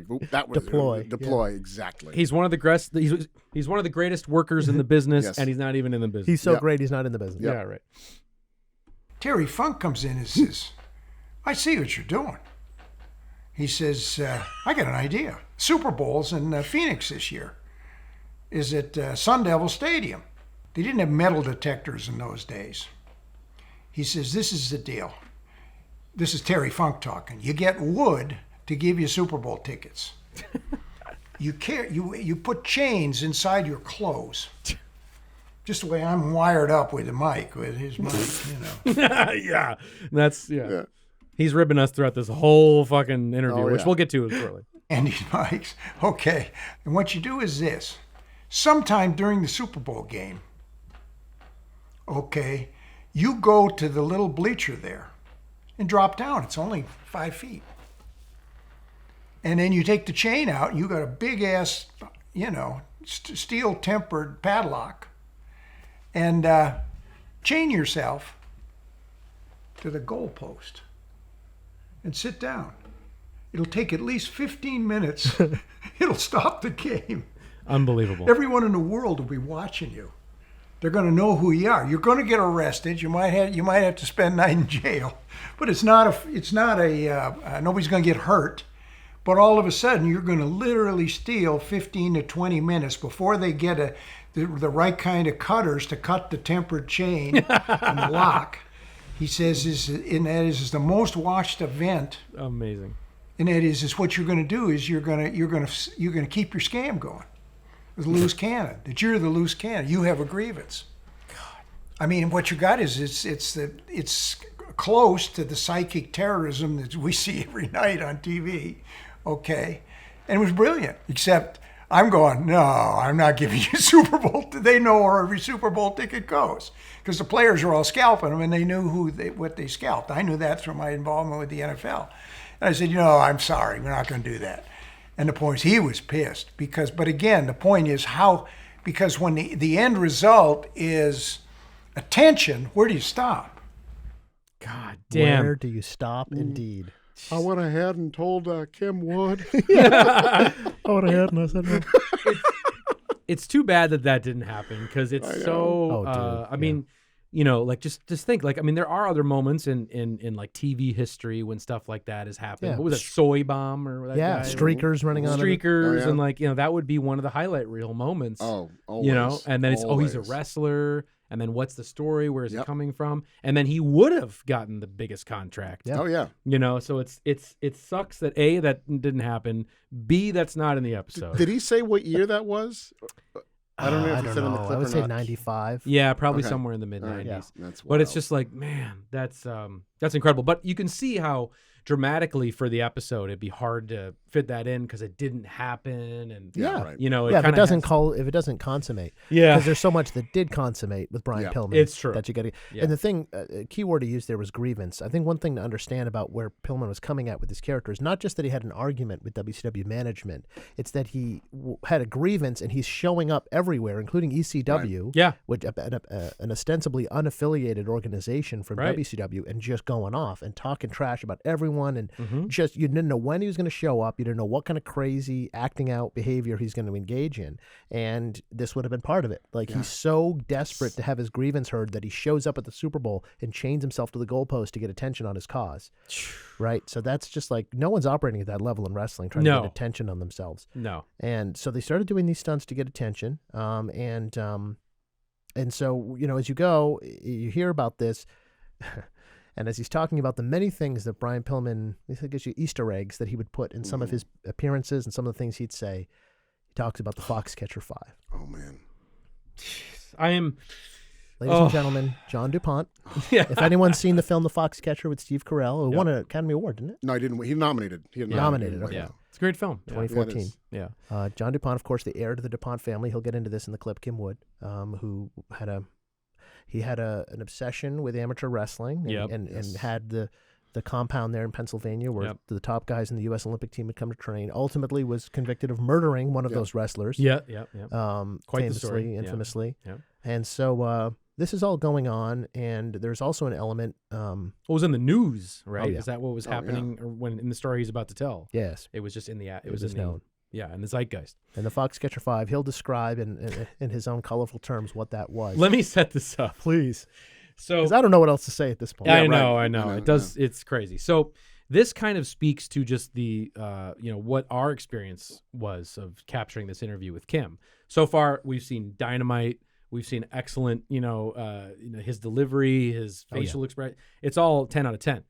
deploy. Exactly. He's one of the he's one of the greatest workers in the business, and he's not even in the business. He's so great, he's not in the business. Yeah, right. Terry Funk comes in and says, "I see what you're doing." He says, "I got an idea. Super Bowl's in Phoenix this year. Is at Sun Devil Stadium." They didn't have metal detectors in those days. He says, "This is the deal." This is Terry Funk talking. You get Wood to give you Super Bowl tickets. You put chains inside your clothes. Just the way I'm wired up with the mic, with his mic, That's He's ribbing us throughout this whole fucking interview, which we'll get to shortly. And these mics, okay. And what you do is this. Sometime during the Super Bowl game, you go to the little bleacher there and drop down. It's only 5 feet. And then you take the chain out, and you got a big ass, steel tempered padlock, and chain yourself to the goalpost and sit down. It'll take at least 15 minutes. It'll stop the game. Unbelievable. Everyone in the world will be watching you. They're going to know who you are. You're going to get arrested. You might have to spend night in jail, but it's not a nobody's going to get hurt. But all of a sudden, you're going to literally steal 15 to 20 minutes before they get the right kind of cutters to cut the tempered chain and the lock. He says, that is the most watched event. Amazing. And that is what you're going to do is you're going to keep your scam going. With loose cannon. That you're the loose cannon. You have a grievance. God. I mean, what you got is it's close to the psychic terrorism that we see every night on TV. Okay, and it was brilliant. Except I'm going, no, I'm not giving you Super Bowl. They know where every Super Bowl ticket goes because the players are all scalping them, and they knew what they scalped. I knew that through my involvement with the NFL. And I said, I'm sorry, we're not going to do that. And the point is, he was pissed but again, the point is because when the end result is attention, where do you stop? God damn. Where do you stop, indeed? I went ahead and told Kim Wood. I went ahead and I said, no. It's too bad that didn't happen because it's so. I mean, like just think like there are other moments in like TV history when stuff like that has happened. Yeah. What was that, soy bomb or that guy? Streakers running on streakers and like that would be one of the highlight reel moments. Oh, always. And then it's he's a wrestler. And then what's the story? Where is it coming from? And then he would have gotten the biggest contract. Yep. Oh yeah. So it sucks that A, that didn't happen. B, that's not in the episode. Did he say what year that was? I don't know if he said in the clip I would or say not. 95. Yeah, probably somewhere in the mid 90s. Yeah. That's But it's wild. just like, man, that's incredible. But you can see how dramatically for the episode it'd be hard to fit that in because it didn't happen, and right. If it doesn't consummate, because there's so much that did consummate with Brian Pillman. It's true that you got to. And the thing, key word he used there was grievance. I think one thing to understand about where Pillman was coming at with his character is not just that he had an argument with WCW management; it's that he had a grievance and he's showing up everywhere, including ECW, which an ostensibly unaffiliated organization from WCW, and just going off and talking trash about everyone, and just you didn't know when he was going to show up. You didn't know what kind of crazy acting out behavior he's going to engage in. And this would have been part of it. Like he's so desperate to have his grievance heard that he shows up at the Super Bowl and chains himself to the goalpost to get attention on his cause. Right? So that's just like, no one's operating at that level in wrestling, trying to get attention on themselves. No. And so they started doing these stunts to get attention. And so, as you go, you hear about this. And as he's talking about the many things that Brian Pillman, I guess you Easter eggs that he would put in some of his appearances and some of the things he'd say, he talks about the Foxcatcher Five. Oh, man. I am... Ladies and gentlemen, John DuPont. If anyone's seen the film The Foxcatcher with Steve Carell, it won an Academy Award, didn't it? No, he didn't. He nominated. Nominated, okay. Yeah. It's a great film. 2014. Yeah. John DuPont, of course, the heir to the DuPont family. He'll get into this in the clip. Kim Wood, who had an obsession with amateur wrestling and had the compound there in Pennsylvania where the top guys in the U.S. Olympic team would come to train. Ultimately was convicted of murdering one of those wrestlers. Quite famously, the story. Infamously. Yeah. And so this is all going on, and there's also an element... what was in the news, right? Oh, yeah. Is that what was happening or when in the story he's about to tell? Yes. It was just in the... It was known. Yeah, in the zeitgeist. And the Foxcatcher Five, he'll describe in his own colorful terms what that was. Let me set this up. Please. So because I don't know what else to say at this point. I know. It does. It's crazy. So this kind of speaks to just the, what our experience was of capturing this interview with Kim. So far, we've seen dynamite. We've seen excellent, his delivery, his facial expression. It's all 10 out of 10.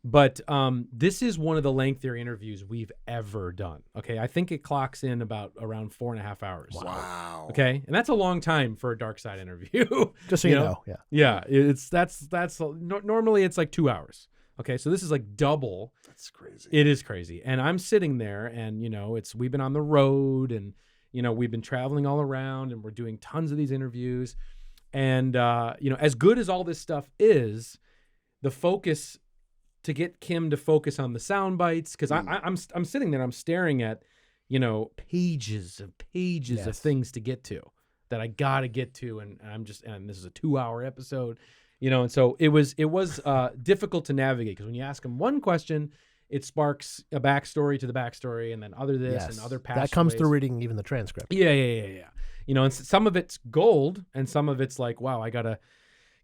But this is one of the lengthier interviews we've ever done. Okay, I think it clocks in around 4.5 hours. Wow. Okay, and that's a long time for a Dark Side interview. Just so you know. Yeah. Yeah, that's normally it's like 2 hours. Okay, so this is like double. That's crazy. It is crazy, and I'm sitting there, and we've been on the road, and we've been traveling all around, and we're doing tons of these interviews, and as good as all this stuff is, the focus. To get Kim to focus on the sound bites, because I'm sitting there, I'm staring at, pages of things to get to that I gotta get to, and this is a 2-hour episode, and so it was difficult to navigate because when you ask him one question, it sparks a backstory to the backstory, and then other this and other past that comes ways. through reading even the transcript. Yeah. And some of it's gold, and some of it's like, wow, I gotta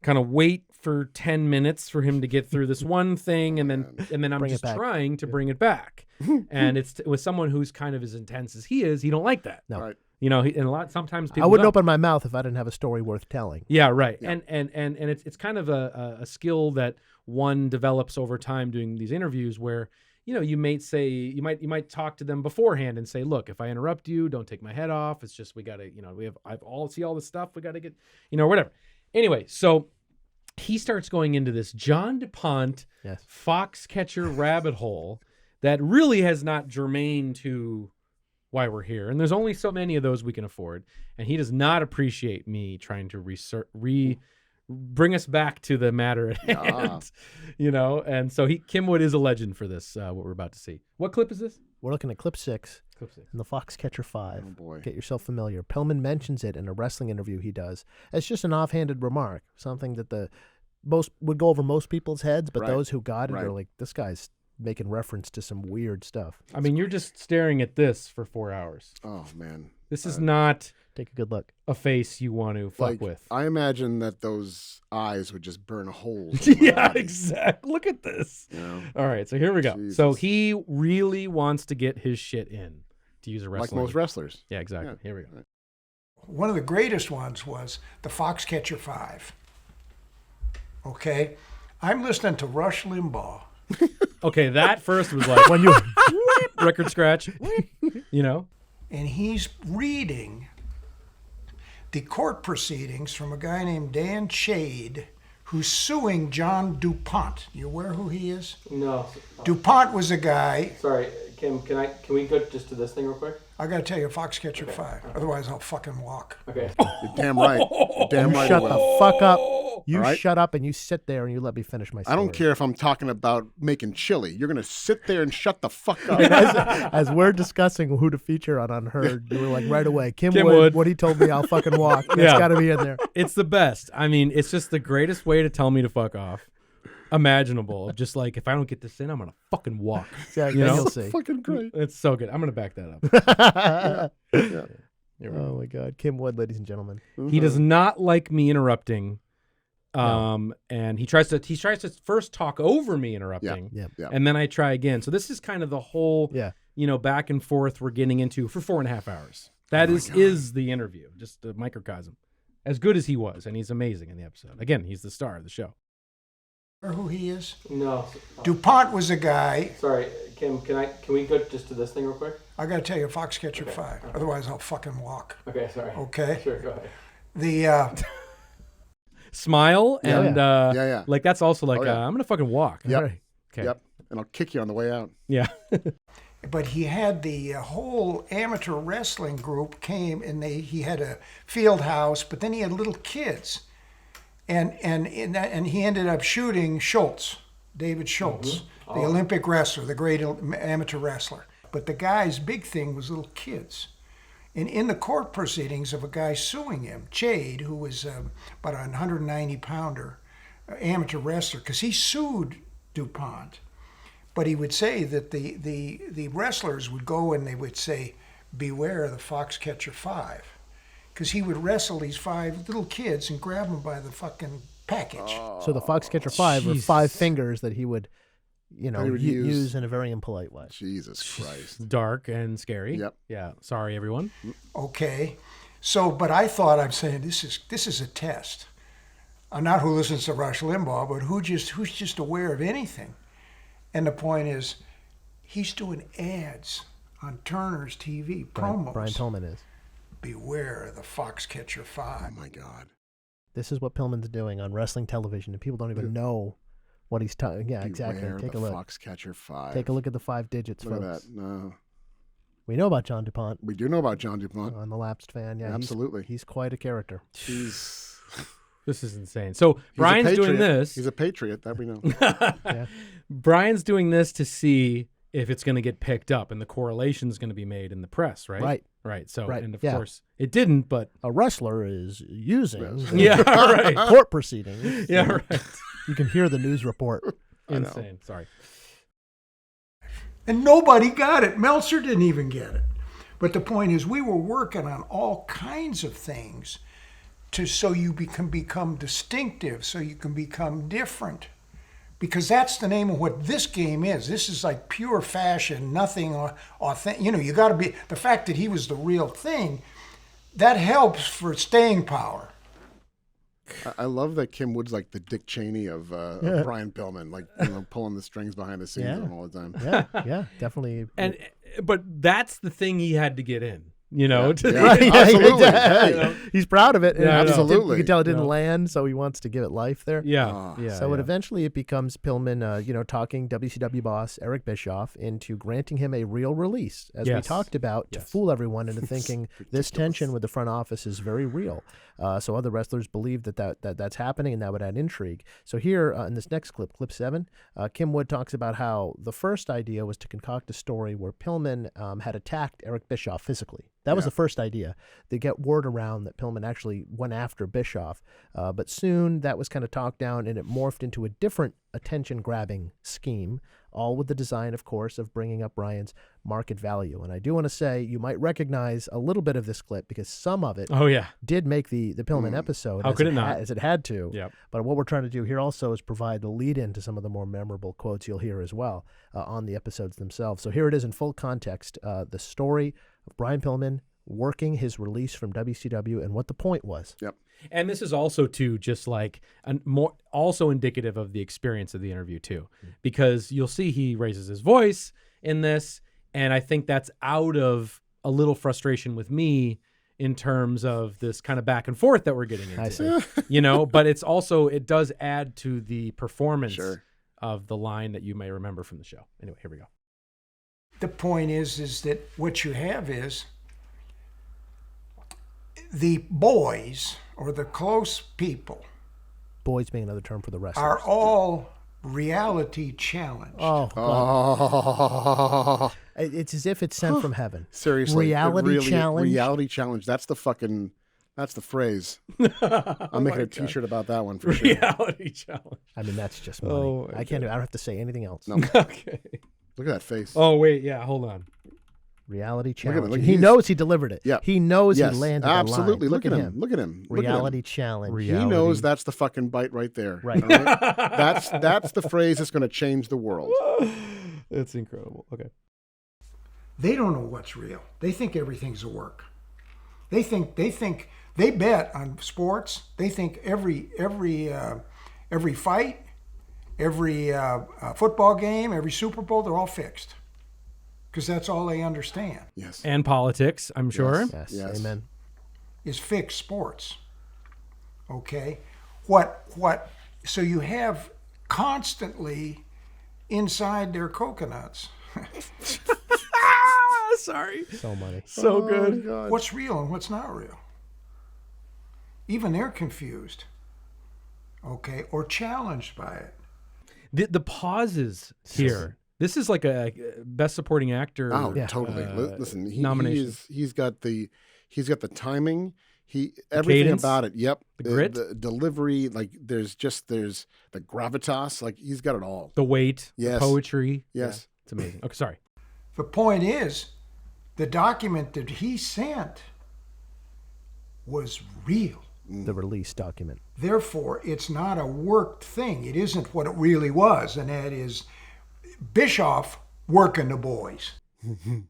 kind of wait for 10 minutes for him to get through this one thing, and then I'm just trying to bring it back. And it's with someone who's kind of as intense as he is, he don't like that. No. Right. You know, and sometimes people I wouldn't don't. open my mouth if I didn't have a story worth telling. Yeah, right. Yeah. And it's kind of a skill that one develops over time doing these interviews where, you know, you might talk to them beforehand and say, look, if I interrupt you, don't take my head off. It's just, we got to, you know, see all this stuff. We got to get, you know, whatever. Anyway, so he starts going into this John DuPont Foxcatcher rabbit hole that really has not germane to why we're here. And there's only so many of those we can afford. And he does not appreciate me trying to bring us back to the matter at hand, you know? And so Kim Wood is a legend for this, what we're about to see. What clip is this? We're looking at clip 6 in the Foxcatcher Five. Oh, boy. Get yourself familiar. Pillman mentions it in a wrestling interview he does. It's just an offhanded remark, something that would go over most people's heads, but those who got it are like, this guy's making reference to some weird stuff. I mean, you're just staring at this for 4 hours. Oh, man. This is not Take a good look. a face you want to fuck with. I imagine that those eyes would just burn holes. Yeah, exactly. Look at this. You know? All right, so here we go. Jesus. So he really wants to get his shit in, to use a wrestling. Like most wrestlers. Yeah, exactly. Yeah. Here we go. One of the greatest ones was the Foxcatcher Five. Okay? I'm listening to Rush Limbaugh. Okay, that first was like when you record scratch, you know? And he's reading the court proceedings from a guy named Dan Chade, who's suing John DuPont. You aware who he is? No. DuPont was a guy. Sorry, Kim, can we go just to this thing real quick? I got to tell you, Foxcatcher Five. Otherwise, I'll fucking walk. Okay. You're damn right. You're damn right. Shut I will. the fuck up. You All right? shut up and you sit there and you let me finish my story. I don't care if I'm talking about making chili. You're going to sit there and shut the fuck up. As we're discussing who to feature on Unheard, you were like right away, Kim Kim Wood, Wood. what he told me, I'll fucking walk. That's Yeah. got to be in there. It's the best. I mean, it's just the greatest way to tell me to fuck off imaginable. Just like, if I don't get this in, I'm going to fucking walk. Yeah, You know? you'll see. Fucking great. It's so good. I'm going to back that up. Yeah. Oh my God, Kim Wood, ladies and gentlemen. He does not like me interrupting. And he tries to first talk over me interrupting. Yeah. Yeah. And then I try again. So this is kind of the whole, back and forth we're getting into for 4.5 hours. That is the interview, just a microcosm. As good as he was, and he's amazing in the episode. Again, he's the star of the show. Remember who he is? No. DuPont was a guy. Sorry, Kim, can we go just to this thing real quick? I got to tell you, Foxcatcher Five. Otherwise, I'll fucking walk. Okay, sorry. Okay? Sure, go ahead. The Smile and Yeah. like that's also like Oh, yeah. I'm gonna fucking walk. Yep. All right. Okay. Yep. And I'll kick you on the way out. Yeah. But he had the whole amateur wrestling group came, and he had a field house, but then he had little kids, and he ended up shooting Schultz, David Schultz, the Olympic wrestler, the great amateur wrestler. But the guy's big thing was little kids. And in the court proceedings of a guy suing him, Chade, who was about a 190-pounder amateur wrestler, because he sued DuPont. But he would say that the wrestlers would go and they would say, beware the Foxcatcher Five. Because he would wrestle these 5 little kids and grab them by the fucking package. So the Foxcatcher Five were Jesus. 5 fingers that he would, That he would use in a very impolite way. Jesus Christ. Dark and scary. Yep. Yeah. Sorry, everyone. Okay. So, but I thought, I'm saying this is a test. Not who listens to Rush Limbaugh, but who's just aware of anything. And the point is, he's doing ads on Turner's TV, promos. Brian Pillman is. Beware the Foxcatcher Five. Oh, my God. This is what Pillman's doing on wrestling television, and people don't even know what he's talking. Yeah, exactly. Beware Take the a look. Foxcatcher Five. Take a look at the 5 digits, Look folks. at that. No. We know about John DuPont We do know about John DuPont. on The Lapsed Fan. Yeah, Absolutely. He's quite a character. He's This is insane. So a Brian's doing patriot. this. He's a patriot, that we know. Yeah. Brian's doing this to see if it's going to get picked up and the correlation is going to be made in the press, right? Right. Right. So, Right, and of yeah. course it didn't, but A wrestler is using yeah, right. court proceedings. Yeah, right. You can hear the news report. Insane. Sorry. And nobody got it. Meltzer didn't even get it. But the point is, we were working on all kinds of things so you can become distinctive, so you can become different. Because that's the name of what this game is. This is like pure fashion, nothing authentic. You know, you got to be, the fact that he was the real thing, that helps for staying power. I love that Kim Wood's like the Dick Cheney of Brian Pillman, like, you know, pulling the strings behind the scenes all the time. Yeah, definitely. But that's the thing he had to get in. You know, Absolutely. Hey, he's proud of it. Yeah, absolutely. You can tell it didn't land, so he wants to give it life there. Yeah. So eventually it becomes Pillman, talking WCW boss Eric Bischoff into granting him a real release, as we talked about, to fool everyone into thinking this tension with the front office is very real. So other wrestlers believe that's happening, and that would add intrigue. So here in this next clip 7, Kim Wood talks about how the first idea was to concoct a story where Pillman had attacked Eric Bischoff physically. That was the first idea. They get word around that Pillman actually went after Bischoff, but soon that was kind of talked down, and it morphed into a different attention-grabbing scheme, all with the design, of course, of bringing up Brian's market value. And I do want to say you might recognize a little bit of this clip because some of it did make the Pillman episode. How could it not? As it had to. Yep. But what we're trying to do here also is provide the lead-in to some of the more memorable quotes you'll hear as well on the episodes themselves. So here it is in full context, the story of Brian Pillman working his release from WCW and what the point was. Yep. And this is also too just like also indicative of the experience of the interview too, because you'll see he raises his voice in this, and I think that's out of a little frustration with me in terms of this kind of back and forth that we're getting into. I see. But it's also, it does add to the performance of the line that you may remember from the show. Anyway, here we go. The point is that what you have is the boys, or the close people, boys being another term for the wrestlers, are all reality challenged. It's as if it's sent from heaven. Seriously. Reality challenge. Reality challenge. That's the phrase. I'm making a t-shirt about that one for sure. Reality challenge. I mean, that's just money. I don't have to say anything else. No. Okay. Look at that face. Oh, wait. Yeah, hold on. Reality challenge. Look, he knows he delivered it. Yeah. He knows he landed absolutely. the line. Look at him. Look at him. Reality challenge. He knows that's the fucking bite right there. Right. All right? That's the phrase that's going to change the world. It's incredible. Okay. They don't know what's real. They think everything's a work. They bet on sports. They think every fight, every football game, every Super Bowl, they're all fixed. Because that's all they understand. Yes. And politics, I'm sure. Yes. Yes. Amen. Is fixed sports. Okay? So you have constantly inside their coconuts. Sorry. So money. So good. God. What's real and what's not real. Even they're confused. Okay? Or challenged by it. The pauses here. This is like a best supporting actor. Oh, totally. Listen, nomination. He's got the timing. Everything cadence, about it. Yep. the grit, the delivery. Like there's the gravitas. Like he's got it all. the weight, Yes. the poetry. Yes. Yeah, it's amazing. Okay, sorry. The point is, the document that he sent was real. The release document. Therefore, it's not a worked thing. It isn't what it really was, and that is Bischoff working the boys.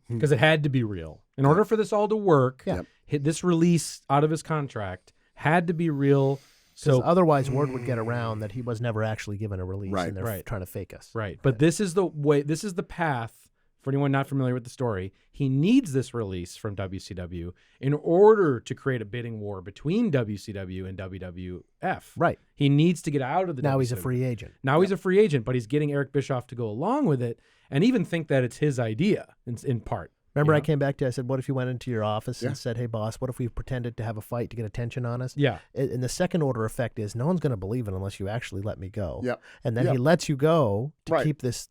Because it had to be real. In order for this all to work, this release out of his contract had to be real. So otherwise, word would get around that he was never actually given a release, and they're trying to fake us. Right. But this is the way. This is the path. For anyone not familiar with the story, he needs this release from WCW in order to create a bidding war between WCW and WWF. Right. He needs to get out of the Now WCW. he's a free agent. Now he's a free agent, but he's getting Eric Bischoff to go along with it and even think that it's his idea in part. Remember, I came back to you, I said, what if you went into your office and said, hey, boss, what if we pretended to have a fight to get attention on us? Yeah. And the second order effect is no one's going to believe it unless you actually let me go. Yep. And then he lets you go to Right. keep this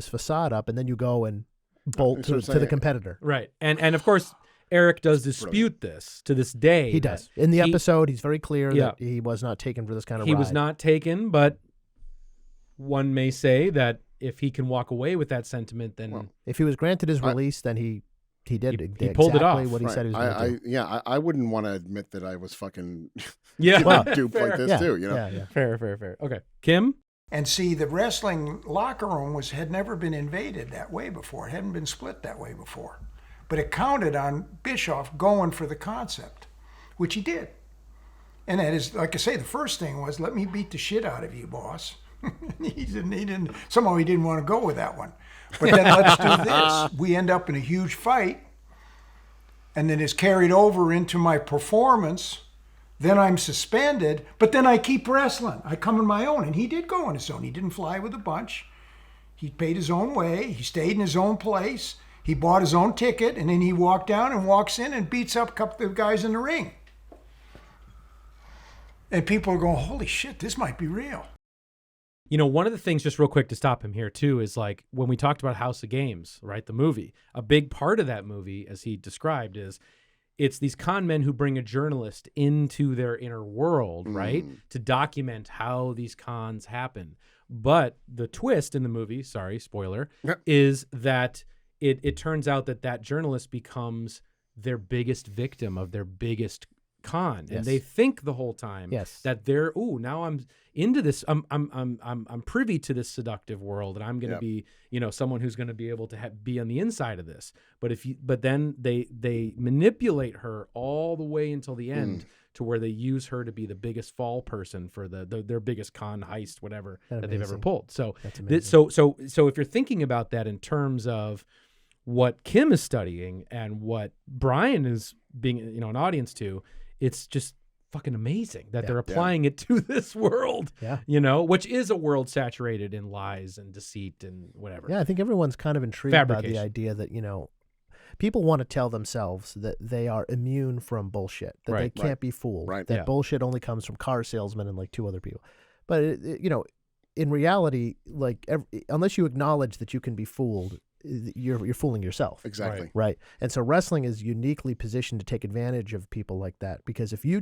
facade up, and then you go and bolt to the competitor. Right. And of course, Eric does dispute this to this day. He does. In the episode, he's very clear that he was not taken for this kind of He ride. was not taken, but one may say that if he can walk away with that sentiment, then... If he was granted his release, then he He did. He pulled it off. What he said he was going to do. I wouldn't want to admit that I was fucking dupe fair. like this too. You know. Yeah. Fair. Okay, Kim. And see, the wrestling locker room had never been invaded that way before. It hadn't been split that way before. But it counted on Bischoff going for the concept, which he did. And that is, like I say, the first thing was, let me beat the shit out of you, boss. He didn't, somehow he didn't want to go with that one. But then let's do this. We end up in a huge fight, and then it's carried over into my performance. Then I'm suspended, but then I keep wrestling. I come on my own, and he did go on his own. He didn't fly with a bunch. He paid his own way. He stayed in his own place. He bought his own ticket, and then he walked down and walks in and beats up a couple of guys in the ring. And people are going, holy shit, this might be real. You know, one of the things, just real quick to stop him here too, is like when we talked about House of Games, right? The movie, a big part of that movie, as he described, is it's these con men who bring a journalist into their inner world, right? To document how these cons happen. But the twist in the movie, sorry, spoiler, is that it turns out that journalist becomes their biggest victim of their biggest con. And they think the whole time that they're, now I'm into this, I'm privy to this seductive world, and I'm going to be, someone who's going to be able to be on the inside of this. But then they manipulate her all the way until the end to where they use her to be the biggest fall person for their biggest con heist, whatever that they've ever pulled. So so if you're thinking about that in terms of what Kim is studying and what Brian is being, an audience to, it's just fucking amazing that they're applying it to this world, which is a world saturated in lies and deceit and whatever. Yeah, I think everyone's kind of intrigued by the idea that, people want to tell themselves that they are immune from bullshit, that they can't be fooled, that bullshit only comes from car salesmen and like two other people. But, in reality, like unless you acknowledge that you can be fooled, you're fooling yourself. Exactly. Right. And so wrestling is uniquely positioned to take advantage of people like that, because if you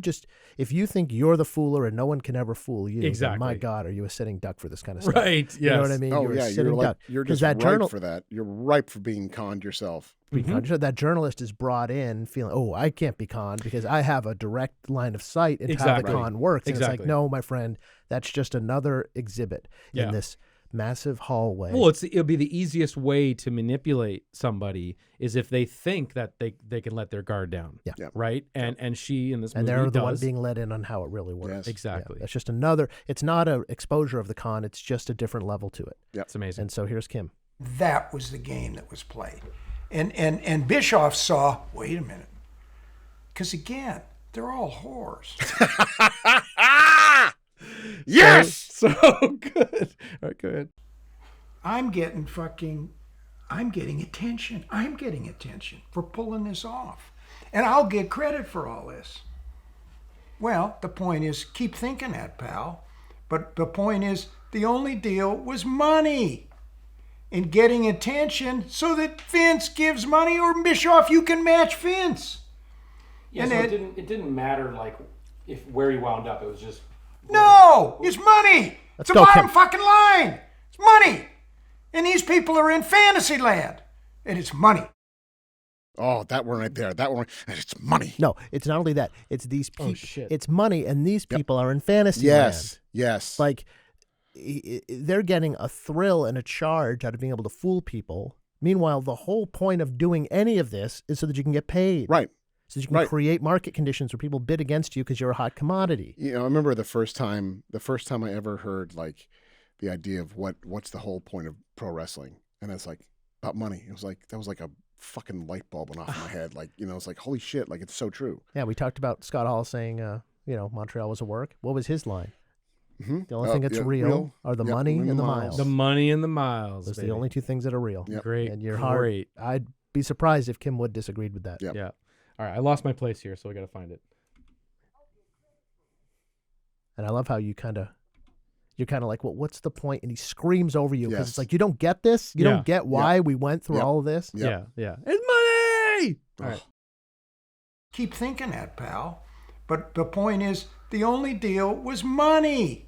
think you're the fooler and no one can ever fool you, then my God, are you a sitting duck for this kind of stuff? Right. Yes. You know what I mean? Oh, you're a sitting duck. You're just ripe for that. You're ripe for being conned yourself. That journalist is brought in feeling, I can't be conned because I have a direct line of sight into how the con works. And it's like, no, my friend, that's just another exhibit in this massive hallway. Well, it'll be the easiest way to manipulate somebody is if they think that they can let their guard down. Yeah. Right. And she in this movie, and they're the one being let in on how it really works. Yes. Exactly. Yeah. That's just another. It's not an exposure of the con. It's just a different level to it. Yeah. It's amazing. And so here's Kim. That was the game that was played, and Bischoff saw. Wait a minute, because again, they're all whores. Yes! So good. All right, go ahead. I'm getting attention. I'm getting attention for pulling this off. And I'll get credit for all this. Well, the point is, keep thinking that, pal. But the point is, the only deal was money. And getting attention so that Vince gives money, or Bischoff, you can match Vince. Yeah, and so it didn't matter like where he wound up. It was just no, it's money. It's the bottom Kim. fucking line. It's money. And these people are in fantasy land. And it's money. Oh, that one right there. That one. It's money. No, it's not only that. It's these people. Oh, shit. It's money, and these people are in fantasy land. Yes. Like, they're getting a thrill and a charge out of being able to fool people. Meanwhile, the whole point of doing any of this is so that you can get paid. Right. So you can create market conditions where people bid against you because you're a hot commodity. I remember the first time I ever heard like the idea of what's the whole point of pro wrestling, and it's like about money. It was like that was like a fucking light bulb went off in my head. Like it's like holy shit, like it's so true. Yeah, we talked about Scott Hall saying, Montreal was a work. What was his line? Mm-hmm. The only thing that's real are the money and the miles. The money and the miles. Those are the only two things that are real. Yep. Great. And great. I'd be surprised if Kim Wood disagreed with that. Yep. Yeah. All right, I lost my place here, so we got to find it. And I love how you're kind of like, well, what's the point? And he screams over you because it's like, you don't get this? You don't get why we went through all of this? Yeah. It's money! All right. Keep thinking that, pal. But the point is, the only deal was money.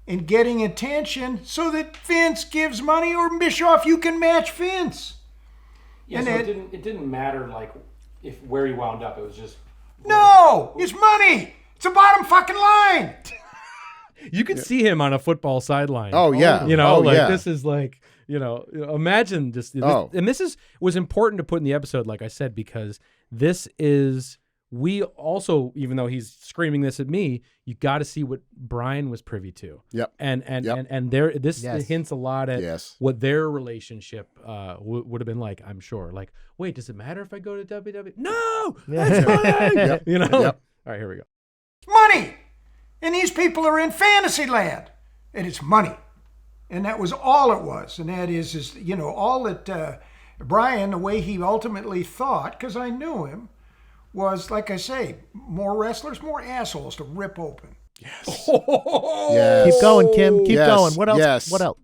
And getting attention so that Vince gives money, or Bischoff, you can match Vince. Yeah, And so it didn't matter like if where he wound up. It was just no, it's money. It's the bottom fucking line. you could see him on a football sideline. Oh yeah. You know, oh, like yeah. this is like, you know, imagine just this, and this was important to put in the episode, like I said, because this is, we also, even though he's screaming this at me, you got to see what Brian was privy to. Yep. And there, this hints a lot at what their relationship would have been like, I'm sure. Like, wait, does it matter if I go to WWE? No, that's money. You know. All right, here we go. Money, and these people are in fantasy land, and it's money. And that was all it was. And that is you know, all that Brian, the way he ultimately thought, because I knew him, was, like I say, more wrestlers, more assholes to rip open. Yes. Yes. Keep going, Kim. Keep going. What else? Yes. What else?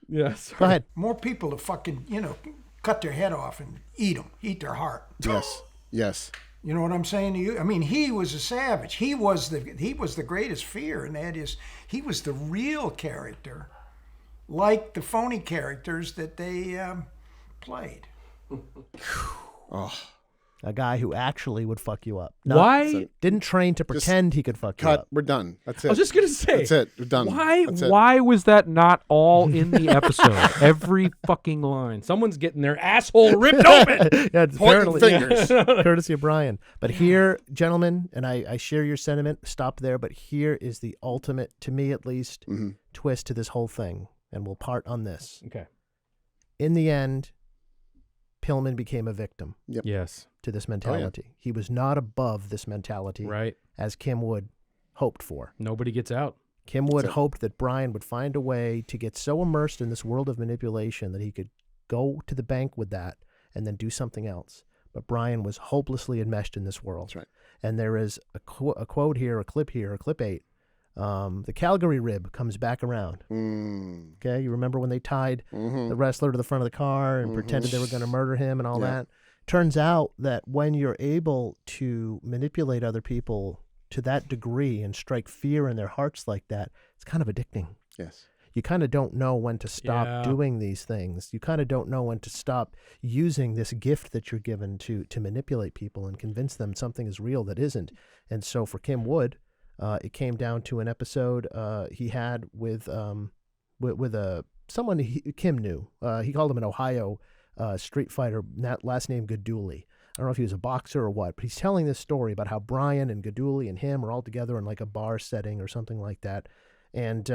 Yes. Go ahead. More people to fucking, you know, cut their head off and eat them, eat their heart. Yes. Yes. You know what I'm saying to you? I mean, he was a savage. He was the greatest fear, and that is, he was the real character, like the phony characters that they played. A guy who actually would fuck you up. Why didn't train to pretend he could fuck you up? We're done. That's it. I was just gonna say. That's it. We're done. Why was that not all in the episode? Every fucking line. Someone's getting their asshole ripped open. Yeah, Pointing fingers. Courtesy of Brian. But here, gentlemen, and I share your sentiment, stop there, but here is the ultimate, to me at least, twist to this whole thing. And we'll part on this. Okay. In the end, Pillman became a victim. Yep. Yes. To this mentality. He was not above this mentality. Right. As Kim Wood hoped for. Nobody gets out. Kim Wood hoped that Brian would find a way to get so immersed in this world of manipulation that he could go to the bank with that and then do something else. But Brian was hopelessly enmeshed in this world. That's right. And there is a quote here, a clip 8. The Calgary rib comes back around. Okay, you remember when they tied the wrestler to the front of the car and pretended they were going to murder him and all that? Turns out that when you're able to manipulate other people to that degree and strike fear in their hearts like that, it's kind of addicting. Yes. You kind of don't know when to stop doing these things. You kind of don't know when to stop using this gift that you're given to manipulate people and convince them something is real that isn't. And so for Kim Wood, it came down to an episode he had with someone Kim knew. He called him an Ohio street fighter, last name Gaduli. I don't know if he was a boxer or what, but he's telling this story about how Brian and Gaduli and him are all together in like a bar setting or something like that. And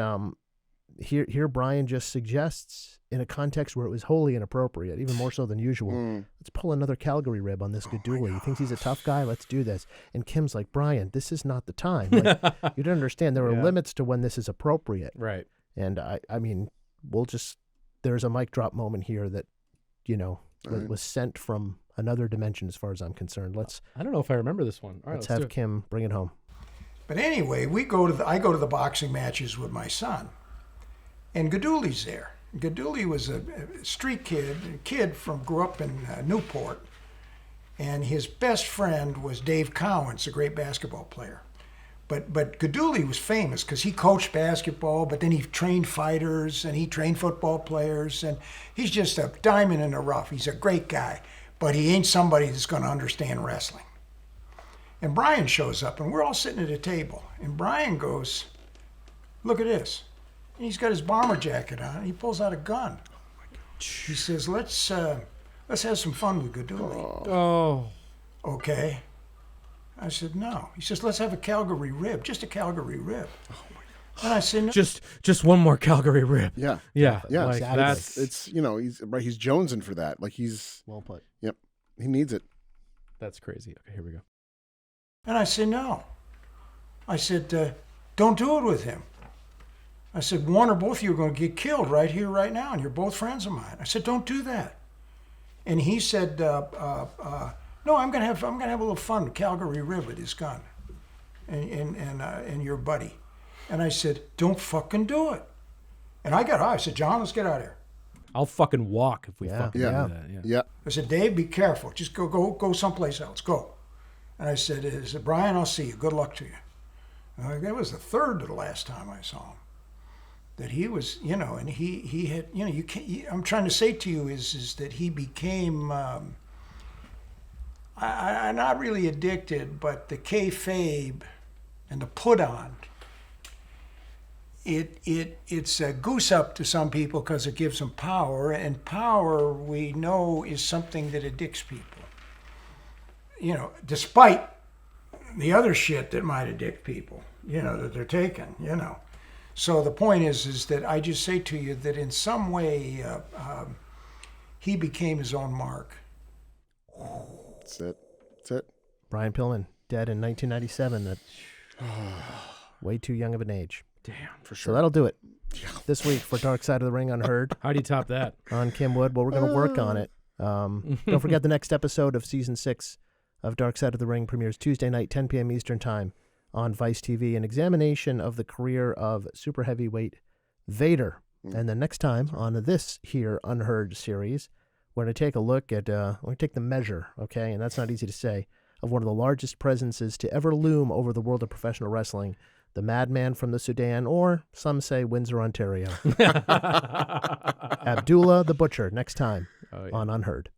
here Brian just suggests, in a context where it was wholly inappropriate, even more so than usual, let's pull another Calgary rib on this Gaduli. He thinks he's a tough guy. Let's do this. And Kim's like, Brian, this is not the time. Like, you don't understand. There are limits to when this is appropriate. Right. And I mean, there's a mic drop moment here that, you know, was sent from another dimension as far as I'm concerned. I don't know if I remember this one. All right, let's have Kim bring it home. But anyway, I go to the boxing matches with my son, and Gaduli's there. Gaduli was a street kid, grew up in Newport, and his best friend was Dave Cowens, a great basketball player. But Gaduli was famous because he coached basketball, but then he trained fighters and he trained football players, and he's just a diamond in the rough. He's a great guy, but he ain't somebody that's going to understand wrestling. And Brian shows up, and we're all sitting at a table, and Brian goes, "Look at this." And he's got his bomber jacket on, and he pulls out a gun. He says, let's have some fun with Gaduli. Oh. Okay. I said, no. He says, let's have a Calgary rib, just a Calgary rib. Oh my God. And I said, no. Just one more Calgary rib. Yeah. Yeah. Like exactly. It's you know, he's jonesing for that. Like he's well put. Yep. He needs it. That's crazy. Okay, here we go. And I said, no. I said, don't do it with him. I said, one or both of you are going to get killed right here, right now, and you're both friends of mine. I said, don't do that. And he said, no, I'm gonna have a little fun with Calgary rib with his gun, and your buddy. And I said, don't fucking do it. And I said, John, let's get out of here. I'll fucking walk if we fucking do that. Yeah. I said, Dave, be careful. Just go someplace else. Go. And I said, Brian, I'll see you. Good luck to you. That was the third to the last time I saw him. that he was, and he had, you can't. I'm trying to say to you is that he became, I'm not really addicted, but the kayfabe and the put on. It's a goose up to some people because it gives them power, and power we know is something that addicts people. Despite the other shit that might addict people, that they're taking, So the point is that I just say to you that in some way he became his own mark. That's it. Brian Pillman, dead in 1997 at way too young of an age. Damn. For sure. So that'll do it this week for Dark Side of the Ring Unheard. How do you top that? On Kim Wood. Well, we're going to work on it. Don't forget the next episode of Season 6 of Dark Side of the Ring premieres Tuesday night, 10 p.m. Eastern Time on Vice TV, an examination of the career of super heavyweight Vader. And then next time on this here Unheard series, we're going to take a look at, we're going to take the measure, okay, and that's not easy to say, of one of the largest presences to ever loom over the world of professional wrestling, the madman from the Sudan, or some say Windsor, Ontario. Abdullah the Butcher, next time on Unheard.